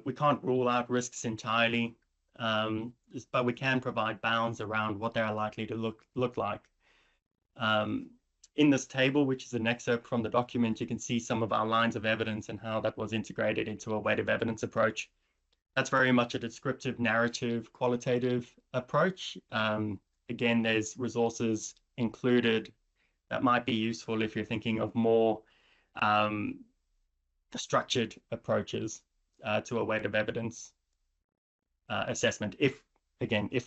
We can't rule out risks entirely, but we can provide bounds around what they are likely to look like. In this table, which is an excerpt from the document, you can see some of our lines of evidence and how that was integrated into a weight of evidence approach. That's very much a descriptive, narrative, qualitative approach. Again, there's resources included that might be useful if you're thinking of more structured approaches to a weight of evidence assessment, if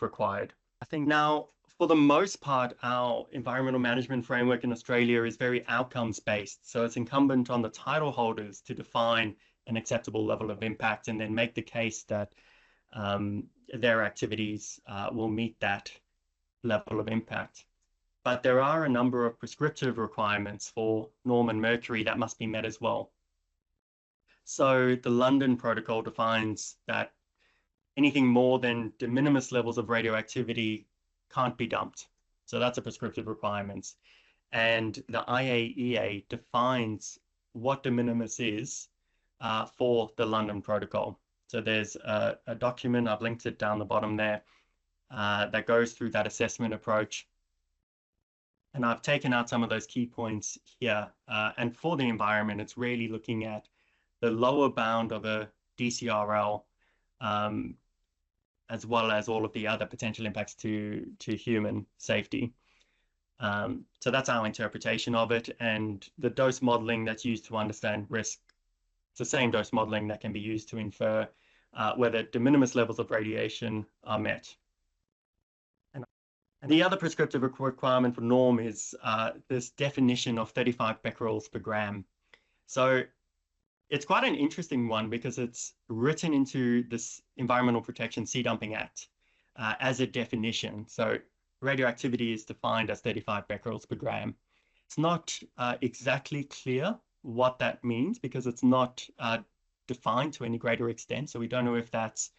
required. I think now, for the most part, our environmental management framework in Australia is very outcomes-based. So it's incumbent on the title holders to define an acceptable level of impact and then make the case that their activities will meet that level of impact. But there are a number of prescriptive requirements for Norm and Mercury that must be met as well. So the London Protocol defines that anything more than de minimis levels of radioactivity can't be dumped. So that's a prescriptive requirement. And the IAEA defines what de minimis is for the London Protocol. So there's a document, I've linked it down the bottom there, that goes through that assessment approach. And I've taken out some of those key points here. And for the environment, it's really looking at the lower bound of a DCRL, as well as all of the other potential impacts to human safety. So that's our interpretation of it. And the dose modeling that's used to understand risk, it's the same dose modeling that can be used to infer whether de minimis levels of radiation are met. And the other prescriptive requirement for norm is this definition of 35 becquerels per gram. So it's quite an interesting one because it's written into this Environmental Protection Sea Dumping Act as a definition. So radioactivity is defined as 35 becquerels per gram. It's not exactly clear what that means because it's not defined to any greater extent. So we don't know if that's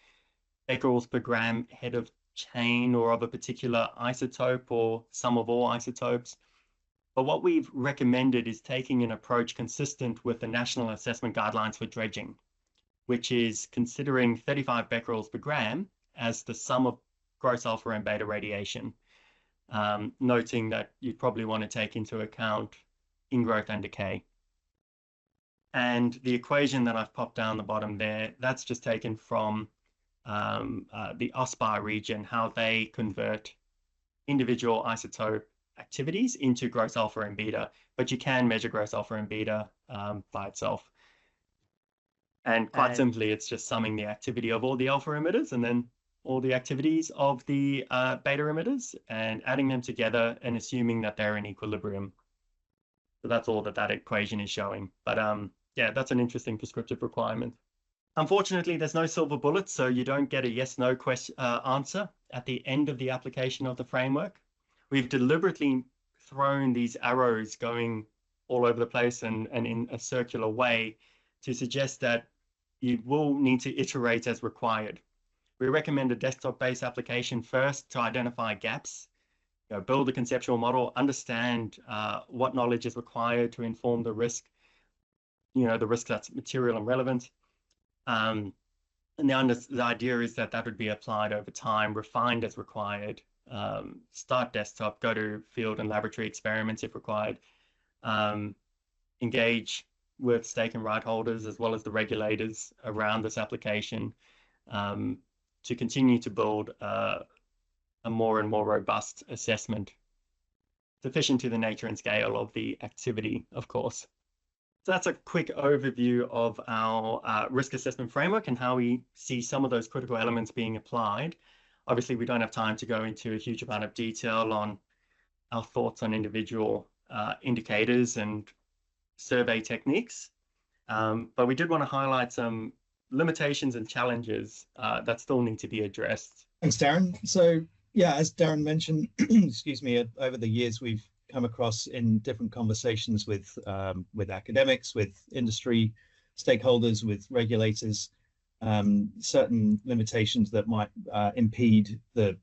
becquerels per gram head of chain or of a particular isotope or sum of all isotopes. But what we've recommended is taking an approach consistent with the National Assessment Guidelines for Dredging, which is considering 35 becquerels per gram as the sum of gross alpha and beta radiation, noting that you'd probably want to take into account ingrowth and decay. And the equation that I've popped down the bottom there, that's just taken from the AUSPAR region, how they convert individual isotope activities into gross alpha and beta, but you can measure gross alpha and beta by itself. And quite simply, it's just summing the activity of all the alpha emitters and then all the activities of the beta emitters and adding them together and assuming that they're in equilibrium. So that's all that equation is showing. But yeah, that's an interesting prescriptive requirement. Unfortunately, there's no silver bullet, so you don't get a yes/no answer at the end of the application of the framework. We've deliberately thrown these arrows going all over the place and in a circular way to suggest that you will need to iterate as required. We recommend a desktop-based application first to identify gaps, build a conceptual model, understand what knowledge is required to inform the risk, the risk that's material and relevant. And the idea is that would be applied over time, refined as required. Start desktop, go to field and laboratory experiments if required, engage with stake and right holders as well as the regulators around this application to continue to build a more and more robust assessment, sufficient to the nature and scale of the activity, of course. So that's a quick overview of our risk assessment framework and how we see some of those critical elements being applied. Obviously, we don't have time to go into a huge amount of detail on our thoughts on individual indicators and survey techniques, but we did want to highlight some limitations and challenges that still need to be addressed. Thanks, Darren. So yeah, as Darren mentioned, excuse me, over the years we've come across in different conversations with academics, with industry stakeholders, with regulators, certain limitations that might impede the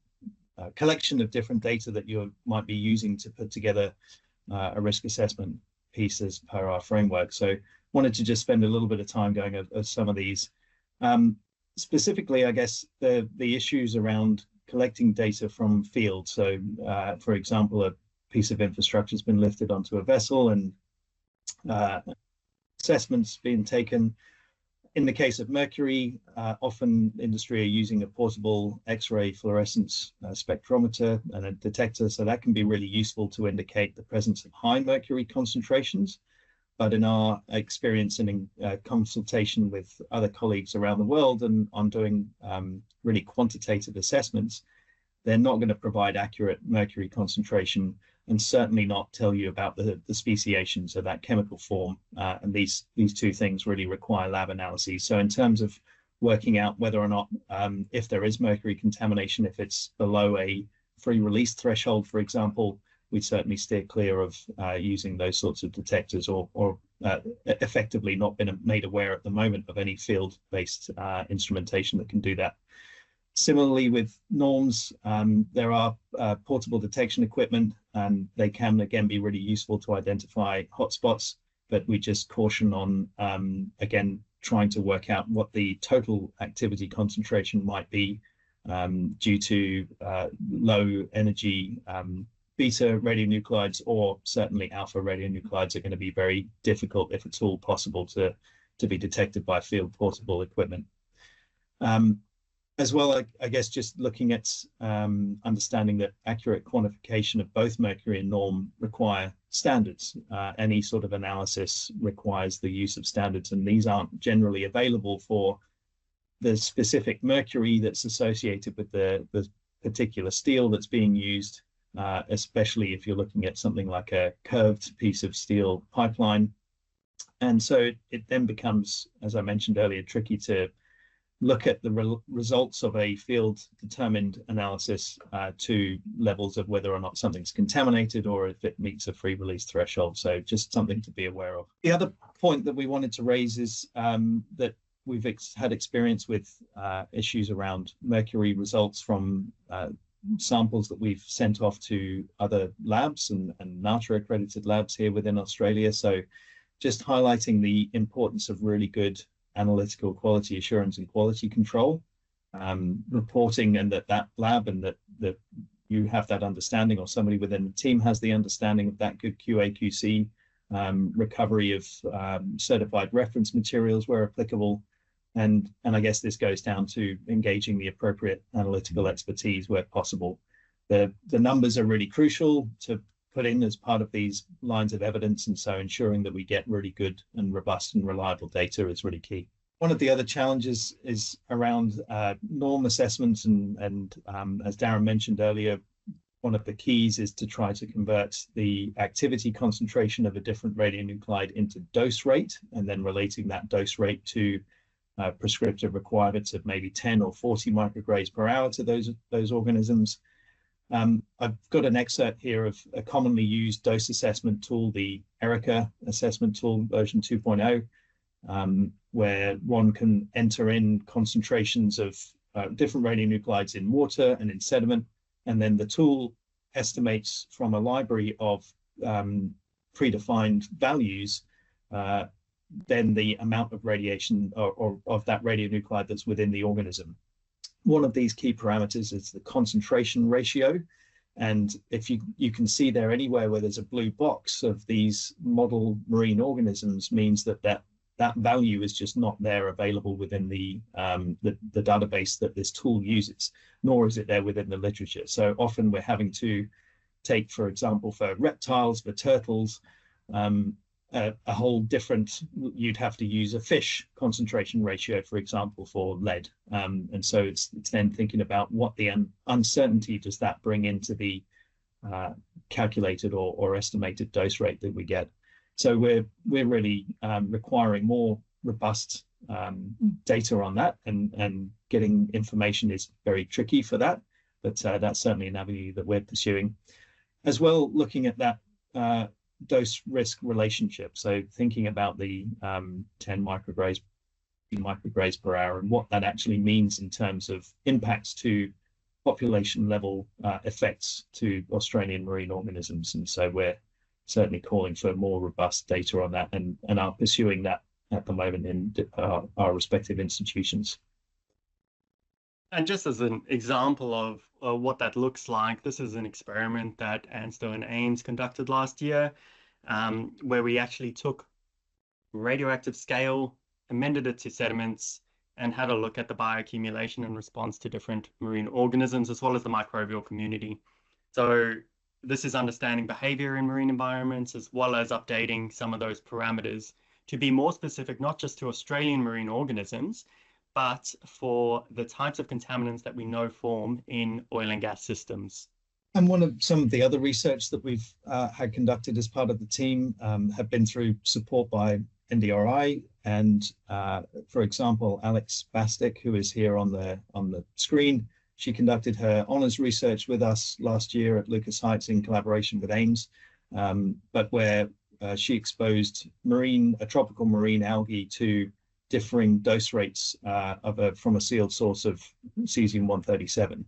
collection of different data that you might be using to put together a risk assessment piece as per our framework. So wanted to just spend a little bit of time going over some of these. Specifically, I guess the issues around collecting data from field. So for example, a piece of infrastructure has been lifted onto a vessel and assessments being taken. In the case of mercury, often industry are using a portable X-ray fluorescence spectrometer and a detector, so that can be really useful to indicate the presence of high mercury concentrations. But in our experience and in consultation with other colleagues around the world and on doing really quantitative assessments, they're not going to provide accurate mercury concentration and certainly not tell you about the speciation, so that chemical form. And these two things really require lab analyses. So in terms of working out whether or not, if there is mercury contamination, if it's below a free release threshold, for example, we certainly steer clear of using those sorts of detectors or effectively not been made aware at the moment of any field-based instrumentation that can do that. Similarly with norms, there are portable detection equipment, and they can again be really useful to identify hotspots, but we just caution on, again, trying to work out what the total activity concentration might be due to low energy beta radionuclides, or certainly alpha radionuclides are going to be very difficult, if at all possible, to be detected by field portable equipment. As well, I guess just looking at understanding that accurate quantification of both mercury and norm require standards. Any sort of analysis requires the use of standards, and these aren't generally available for the specific mercury that's associated with the particular steel that's being used, especially if you're looking at something like a curved piece of steel pipeline. And so it then becomes, as I mentioned earlier, tricky to look at the results of a field-determined analysis to levels of whether or not something's contaminated or if it meets a free release threshold. So just something to be aware of. The other point that we wanted to raise is that we've had experience with issues around mercury results from samples that we've sent off to other labs and NATA accredited labs here within Australia. So just highlighting the importance of really good analytical quality assurance and quality control reporting, and that lab and that you have that understanding, or somebody within the team has the understanding of that good QA/QC, recovery of certified reference materials where applicable, and I guess this goes down to engaging the appropriate analytical expertise where possible. The numbers are really crucial to put in as part of these lines of evidence, and so ensuring that we get really good and robust and reliable data is really key. One of the other challenges is around norm assessments, and as Darren mentioned earlier, one of the keys is to try to convert the activity concentration of a different radionuclide into dose rate, and then relating that dose rate to prescriptive requirements of maybe 10 or 40 micrograys per hour to those organisms. I've got an excerpt here of a commonly used dose assessment tool, the ERICA assessment tool version 2.0, where one can enter in concentrations of different radionuclides in water and in sediment, and then the tool estimates from a library of predefined values then the amount of radiation or of that radionuclide that's within the organism. One of these key parameters is the concentration ratio. And if you can see there, anywhere where there's a blue box of these model marine organisms means that value is just not there available within the database that this tool uses, nor is it there within the literature. So often we're having to take, for example, for reptiles, for turtles, a whole different, you'd have to use a fish concentration ratio, for example, for lead. And so it's then thinking about what the uncertainty does that bring into the calculated or estimated dose rate that we get. So we're really requiring more robust data on that, and getting information is very tricky for that, but that's certainly an avenue that we're pursuing. As well, looking at that dose risk relationship. So thinking about the 10 micrograys per hour and what that actually means in terms of impacts to population level effects to Australian marine organisms. And so we're certainly calling for more robust data on that and are pursuing that at the moment in our respective institutions. And just as an example of what that looks like, this is an experiment that ANSTO and AIMS conducted last year, where we actually took radioactive scale, amended it to sediments, and had a look at the bioaccumulation and response to different marine organisms, as well as the microbial community. So this is understanding behavior in marine environments, as well as updating some of those parameters to be more specific, not just to Australian marine organisms, but for the types of contaminants that we know form in oil and gas systems. And some of the other research that we've had conducted as part of the team have been through support by NDRI. And for example, Alex Bastic, who is here on the screen, she conducted her honours research with us last year at Lucas Heights in collaboration with AIMS, but where she exposed a tropical marine algae to differing dose rates from a sealed source of cesium-137,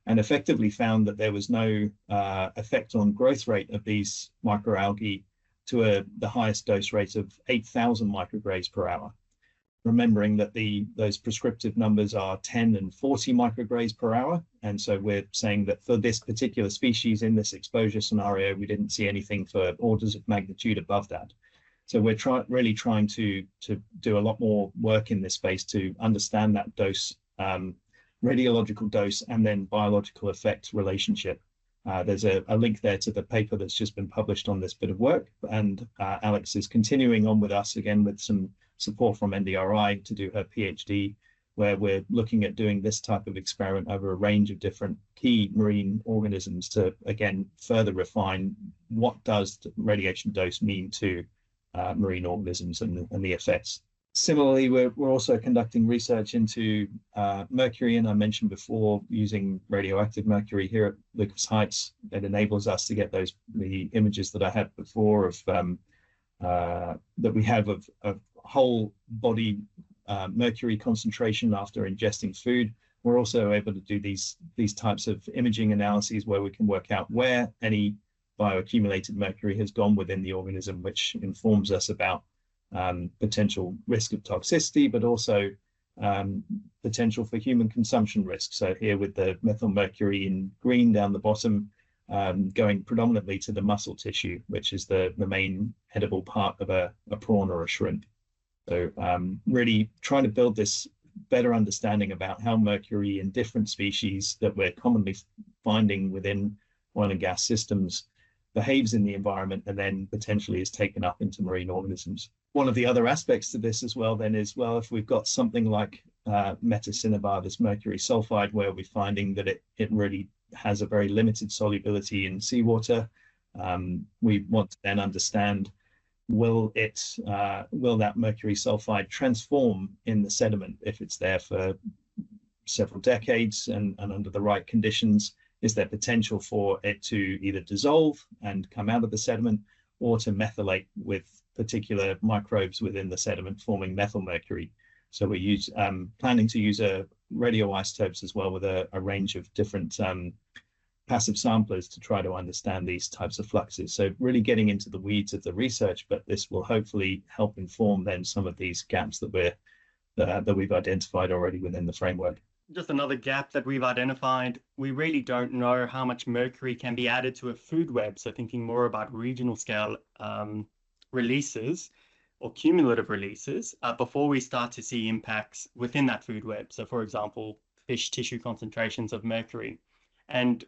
and effectively found that there was no effect on growth rate of these microalgae to the highest dose rate of 8,000 micrograys per hour. Remembering that those prescriptive numbers are 10 and 40 micrograys per hour. And so we're saying that for this particular species in this exposure scenario, we didn't see anything for orders of magnitude above that. So we're really trying to do a lot more work in this space to understand that dose, radiological dose, and then biological effect relationship. There's a link there to the paper that's just been published on this bit of work. And Alex is continuing on with us again with some support from NDRI to do her PhD, where we're looking at doing this type of experiment over a range of different key marine organisms to, again, further refine what does the radiation dose mean to marine organisms and the effects. Similarly, we're also conducting research into mercury, and I mentioned before using radioactive mercury here at Lucas Heights. It enables us to get the images that I had before of that we have of whole body mercury concentration after ingesting food. We're also able to do these types of imaging analyses where we can work out where any bioaccumulated mercury has gone within the organism, which informs us about potential risk of toxicity, but also potential for human consumption risk. So here with the methyl mercury in green down the bottom, going predominantly to the muscle tissue, which is the main edible part of a prawn or a shrimp. So really trying to build this better understanding about how mercury in different species that we're commonly finding within oil and gas systems behaves in the environment and then potentially is taken up into marine organisms. One of the other aspects to this as well then is, well, if we've got something like metacinnabar, this mercury sulfide, where we're finding that it really has a very limited solubility in seawater, we want to then understand, will that mercury sulfide transform in the sediment if it's there for several decades and under the right conditions? Is there potential for it to either dissolve and come out of the sediment or to methylate with particular microbes within the sediment forming methyl mercury? So we're planning to use radioisotopes as well with a range of different passive samplers to try to understand these types of fluxes. So really getting into the weeds of the research, but this will hopefully help inform then some of these gaps that we've identified already within the framework. Just another gap that we've identified, we really don't know how much mercury can be added to a food web. So thinking more about regional scale releases or cumulative releases before we start to see impacts within that food web. So for example, fish tissue concentrations of mercury. And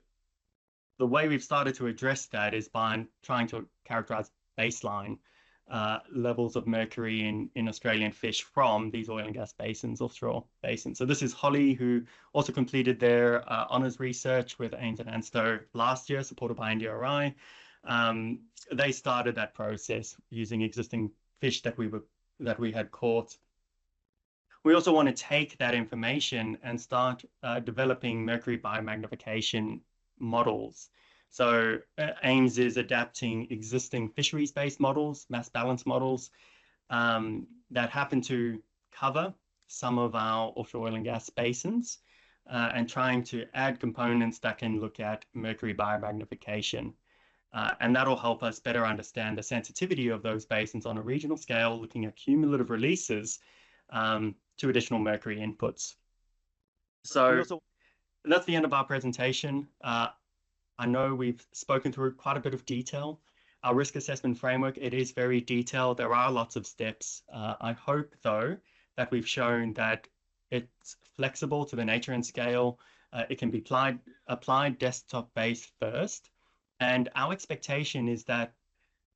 the way we've started to address that is by trying to characterize baseline levels of mercury in Australian fish from these oil and gas basins, offshore basins. So this is Holly, who also completed their honours research with AIMS and ANSTO last year, supported by NDRI. They started that process using existing fish that we had caught. We also want to take that information and start developing mercury biomagnification models So AIMS is adapting existing fisheries-based models, mass balance models, that happen to cover some of our offshore oil and gas basins, and trying to add components that can look at mercury biomagnification. And that'll help us better understand the sensitivity of those basins on a regional scale, looking at cumulative releases to additional mercury inputs. So that's the end of our presentation. I know we've spoken through quite a bit of detail. Our risk assessment framework, it is very detailed. There are lots of steps. I hope, though, that we've shown that it's flexible to the nature and scale. It can be applied desktop-based first. And our expectation is that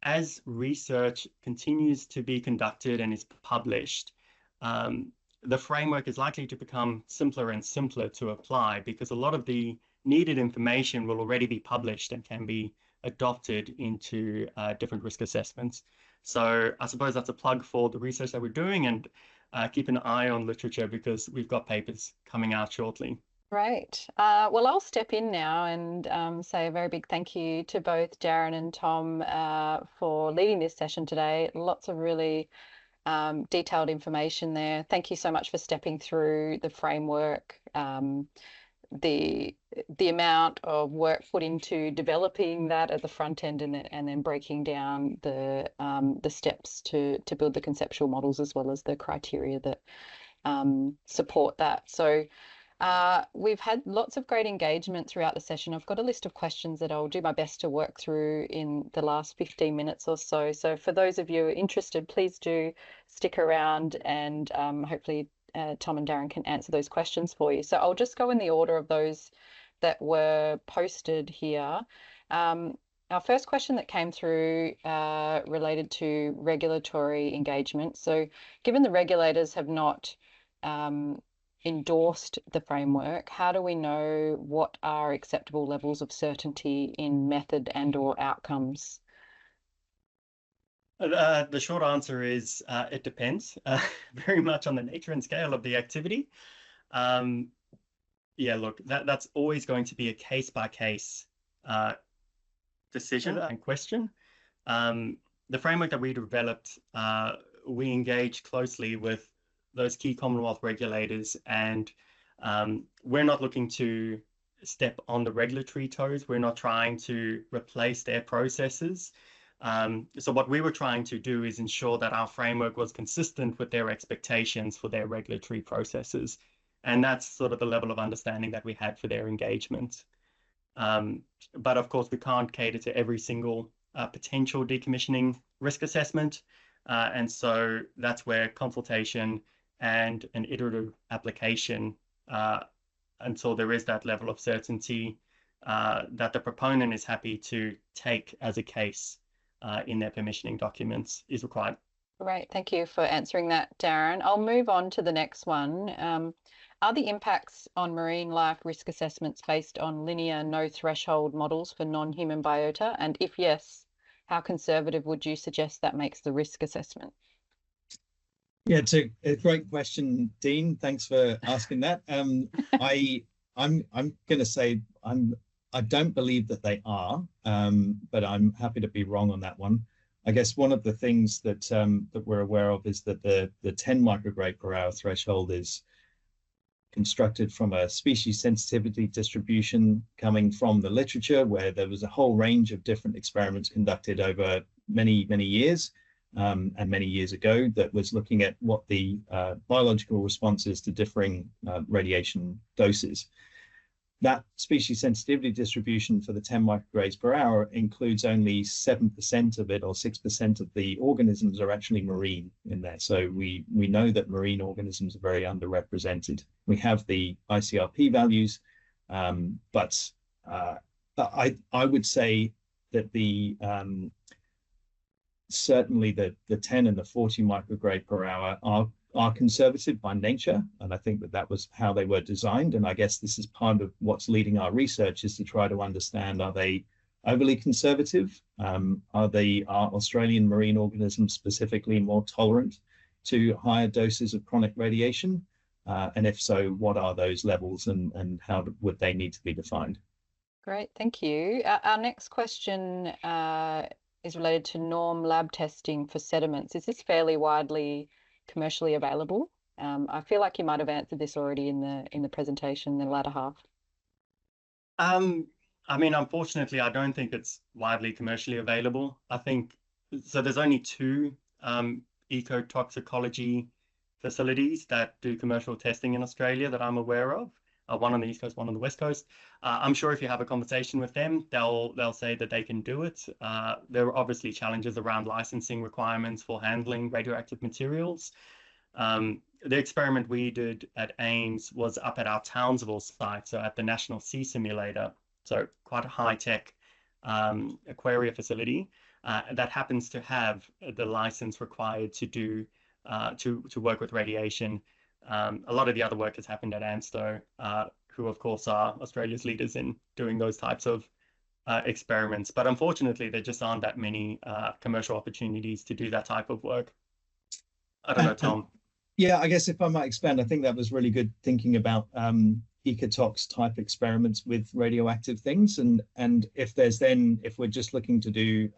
as research continues to be conducted and is published, the framework is likely to become simpler and simpler to apply, because a lot of the needed information will already be published and can be adopted into different risk assessments. So I suppose that's a plug for the research that we're doing, and keep an eye on literature, because we've got papers coming out shortly. Great. Well, I'll step in now and say a very big thank you to both Darren and Tom for leading this session today. Lots of really detailed information there. Thank you so much for stepping through the framework, the amount of work put into developing that at the front end, and then breaking down the steps to build the conceptual models, as well as the criteria that support that. So we've had lots of great engagement throughout the session. I've got a list of questions that I'll do my best to work through in the last 15 minutes or so. So for those of you interested, please do stick around, and hopefully Tom and Darren can answer those questions for you. So I'll just go in the order of those that were posted here. Our first question that came through related to regulatory engagement. So given the regulators have not endorsed the framework, how do we know what are acceptable levels of certainty in method and/or outcomes? The short answer is it depends very much on the nature and scale of the activity. Yeah, look, that's always going to be a case-by-case decision and question. The framework that we developed, we engaged closely with those key Commonwealth regulators, and we're not looking to step on the regulatory toes. We're not trying to replace their processes. So what we were trying to do is ensure that our framework was consistent with their expectations for their regulatory processes. And that's sort of the level of understanding that we had for their engagement. But of course, we can't cater to every single potential decommissioning risk assessment. And so that's where consultation and an iterative application, until there is that level of certainty that the proponent is happy to take as a case in their permissioning documents, is required. Great, thank you for answering that, Darren. I'll move on to the next one. Are the impacts on marine life risk assessments based on linear no threshold models for non-human biota? And if yes, how conservative would you suggest that makes the risk assessment? Yeah, it's a great question, Dean. Thanks for asking that. I'm going to say I don't believe that they are, but I'm happy to be wrong on that one. I guess one of the things that that we're aware of is that the 10 micrograde per hour threshold is constructed from a species sensitivity distribution coming from the literature, where there was a whole range of different experiments conducted over many years, and many years ago, that was looking at what the biological response is to differing radiation doses. That species sensitivity distribution for the 10 microgrades per hour includes only 7% of it, or 6% of the organisms are actually marine in there. So we know that marine organisms are very underrepresented. We have the ICRP values, but I would say that the certainly the 10 and the 40 micrograde per hour are conservative by nature, and I think that was how they were designed. And I guess this is part of what's leading our research, is to try to understand, are they overly conservative? Are Australian marine organisms specifically more tolerant to higher doses of chronic radiation? And if so, what are those levels, and how would they need to be defined? Great, thank you. Our next question is related to norm lab testing for sediments. Is this fairly widely commercially available? I feel like you might have answered this already in the presentation, the latter half. I mean, unfortunately, I don't think it's widely commercially available. I think so. There's only two ecotoxicology facilities that do commercial testing in Australia that I'm aware of. One on the East Coast, one on the West Coast. I'm sure if you have a conversation with them, they'll say that they can do it. There are obviously challenges around licensing requirements for handling radioactive materials. The experiment we did at AIMS was up at our Townsville site, so at the National Sea Simulator, so quite a high-tech aquaria facility that happens to have the license required to do to work with radiation. A lot of the other work has happened at ANSTO, who of course are Australia's leaders in doing those types of experiments. But unfortunately, there just aren't that many commercial opportunities to do that type of work. I don't know, Tom. Yeah, I guess if I might expand, I think that was really good thinking about ecotox type experiments with radioactive things. And if we're just looking to do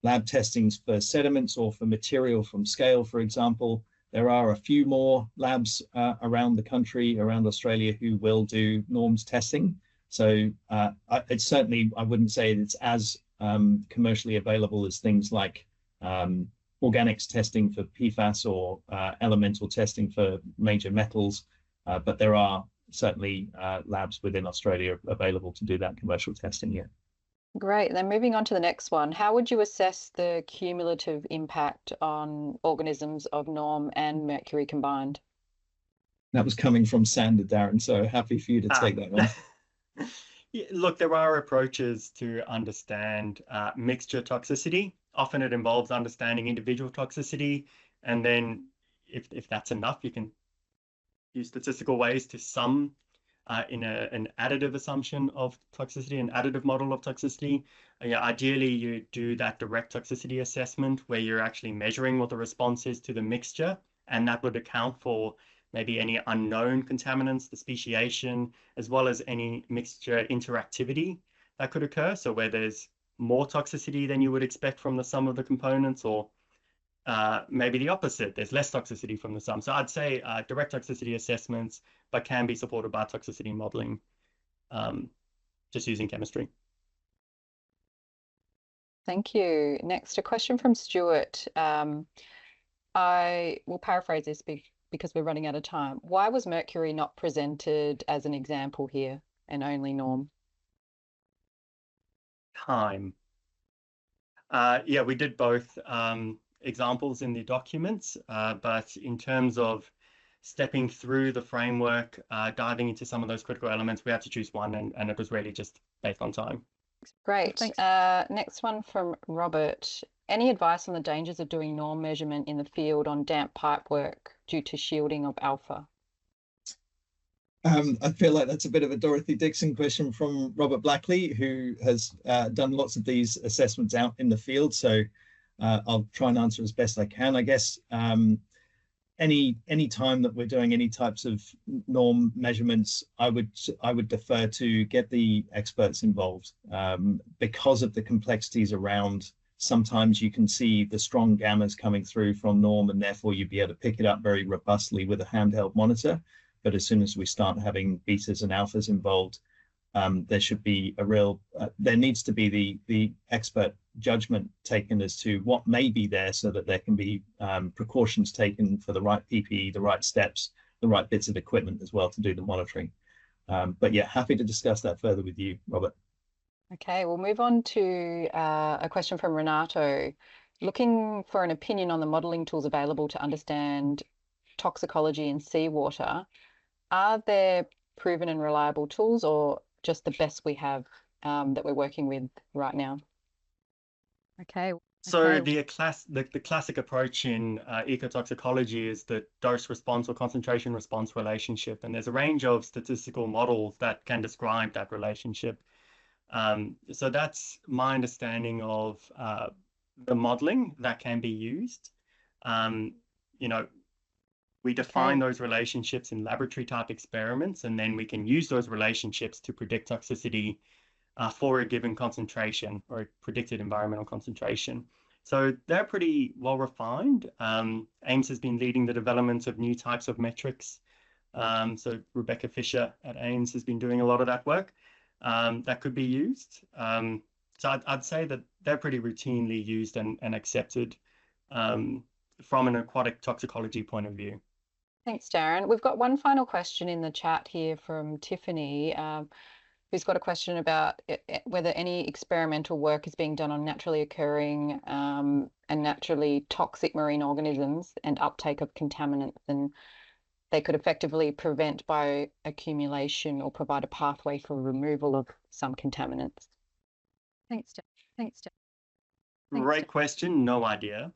lab testings for sediments or for material from scale, for example, there are a few more labs around the country, around Australia, who will do norms testing. So it's certainly, I wouldn't say it's as commercially available as things like organics testing for PFAS or elemental testing for major metals, but there are certainly labs within Australia available to do that commercial testing, yeah. Great. Then moving on to the next one, how would you assess the cumulative impact on organisms of norm and mercury combined? That was coming from Sander, Darren, so happy for you to take that one. Yeah, look, there are approaches to understand mixture toxicity. Often it involves understanding individual toxicity, and then if that's enough, you can use statistical ways to sum in an additive assumption of toxicity, an additive model of toxicity. Yeah, ideally, you do that direct toxicity assessment where you're actually measuring what the response is to the mixture, and that would account for maybe any unknown contaminants, the speciation, as well as any mixture interactivity that could occur. So where there's more toxicity than you would expect from the sum of the components, or maybe the opposite, there's less toxicity from the sum. So I'd say direct toxicity assessments, but can be supported by toxicity modeling, just using chemistry. Thank you. Next, a question from Stuart. I will paraphrase this because we're running out of time. Why was mercury not presented as an example here and only norm? Time. Yeah, we did both examples in the documents, but in terms of stepping through the framework, diving into some of those critical elements, we had to choose one, and it was really just based on time. Great. Thanks. Next one from Robert. Any advice on the dangers of doing norm measurement in the field on damp pipe work due to shielding of alpha? I feel like that's a bit of a Dorothy Dixon question from Robert Blackley, who has done lots of these assessments out in the field. So I'll try and answer as best I can. I guess any time that we're doing any types of norm measurements, I would defer to get the experts involved because of the complexities around. Sometimes you can see the strong gammas coming through from norm, and therefore you'd be able to pick it up very robustly with a handheld monitor. But as soon as we start having betas and alphas involved, there should be there needs to be the expert judgment taken as to what may be there, so that there can be precautions taken for the right PPE, the right steps, the right bits of equipment as well to do the monitoring. But yeah, happy to discuss that further with you, Robert. Okay, we'll move on to a question from Renato. Looking for an opinion on the modelling tools available to understand toxicology in seawater. Are there proven and reliable tools, or just the best we have that we're working with right now? Okay. So the classic approach in ecotoxicology is the dose response or concentration response relationship, and there's a range of statistical models that can describe that relationship. So that's my understanding of the modeling that can be used. We define those relationships in laboratory type experiments, and then we can use those relationships to predict toxicity for a given concentration or a predicted environmental concentration. So they're pretty well refined. AIMS has been leading the development of new types of metrics. So Rebecca Fisher at AIMS has been doing a lot of that work that could be used. So I'd say that they're pretty routinely used and accepted from an aquatic toxicology point of view. Thanks, Darren. We've got one final question in the chat here from Tiffany, who's got a question about whether any experimental work is being done on naturally occurring and naturally toxic marine organisms and uptake of contaminants, and they could effectively prevent bioaccumulation or provide a pathway for removal of some contaminants. Thanks, Darren. Great question. No idea.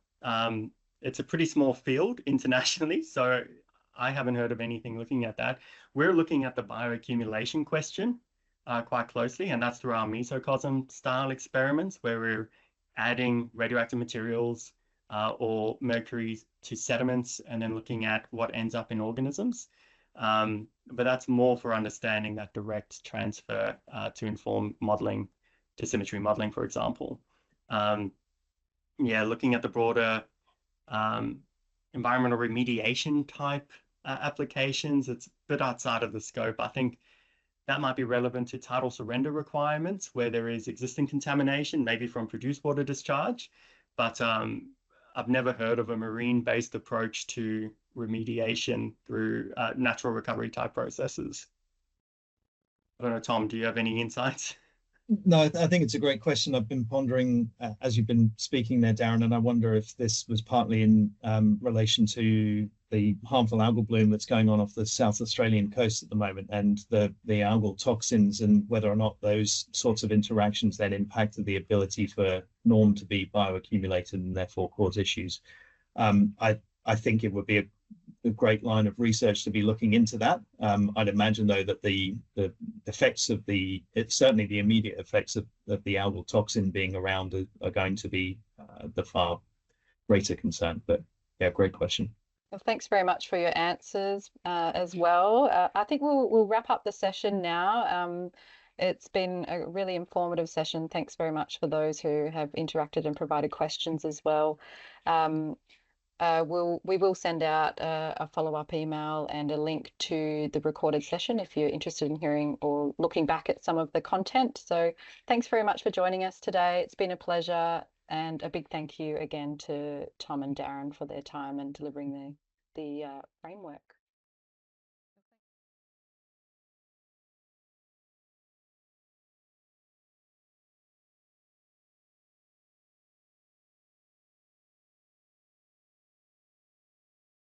It's a pretty small field internationally, so I haven't heard of anything looking at that. We're looking at the bioaccumulation question quite closely, and that's through our mesocosm style experiments where we're adding radioactive materials or mercury to sediments and then looking at what ends up in organisms. But that's more for understanding that direct transfer to inform modeling, dosimetry modeling, for example. Yeah, looking at the broader environmental remediation type applications, it's a bit outside of the scope. I think that might be relevant to tidal surrender requirements where there is existing contamination, maybe from produced water discharge. But I've never heard of a marine-based approach to remediation through natural recovery type processes. I don't know, Tom, do you have any insights? No, I think it's a great question. I've been pondering as you've been speaking there, Darren, and I wonder if this was partly in relation to the harmful algal bloom that's going on off the South Australian coast at the moment and the algal toxins, and whether or not those sorts of interactions then impacted the ability for NORM to be bioaccumulated and therefore cause issues. I think it would be a great line of research to be looking into that. I'd imagine, though, that the effects of certainly the immediate effects of the algal toxin being around are going to be the far greater concern. But yeah, great question. Well, thanks very much for your answers as well. I think we'll wrap up the session now. It's been a really informative session. Thanks very much for those who have interacted and provided questions as well. We will send out a follow-up email and a link to the recorded session if you're interested in hearing or looking back at some of the content. So thanks very much for joining us today. It's been a pleasure, and a big thank you again to Tom and Darren for their time and delivering the framework.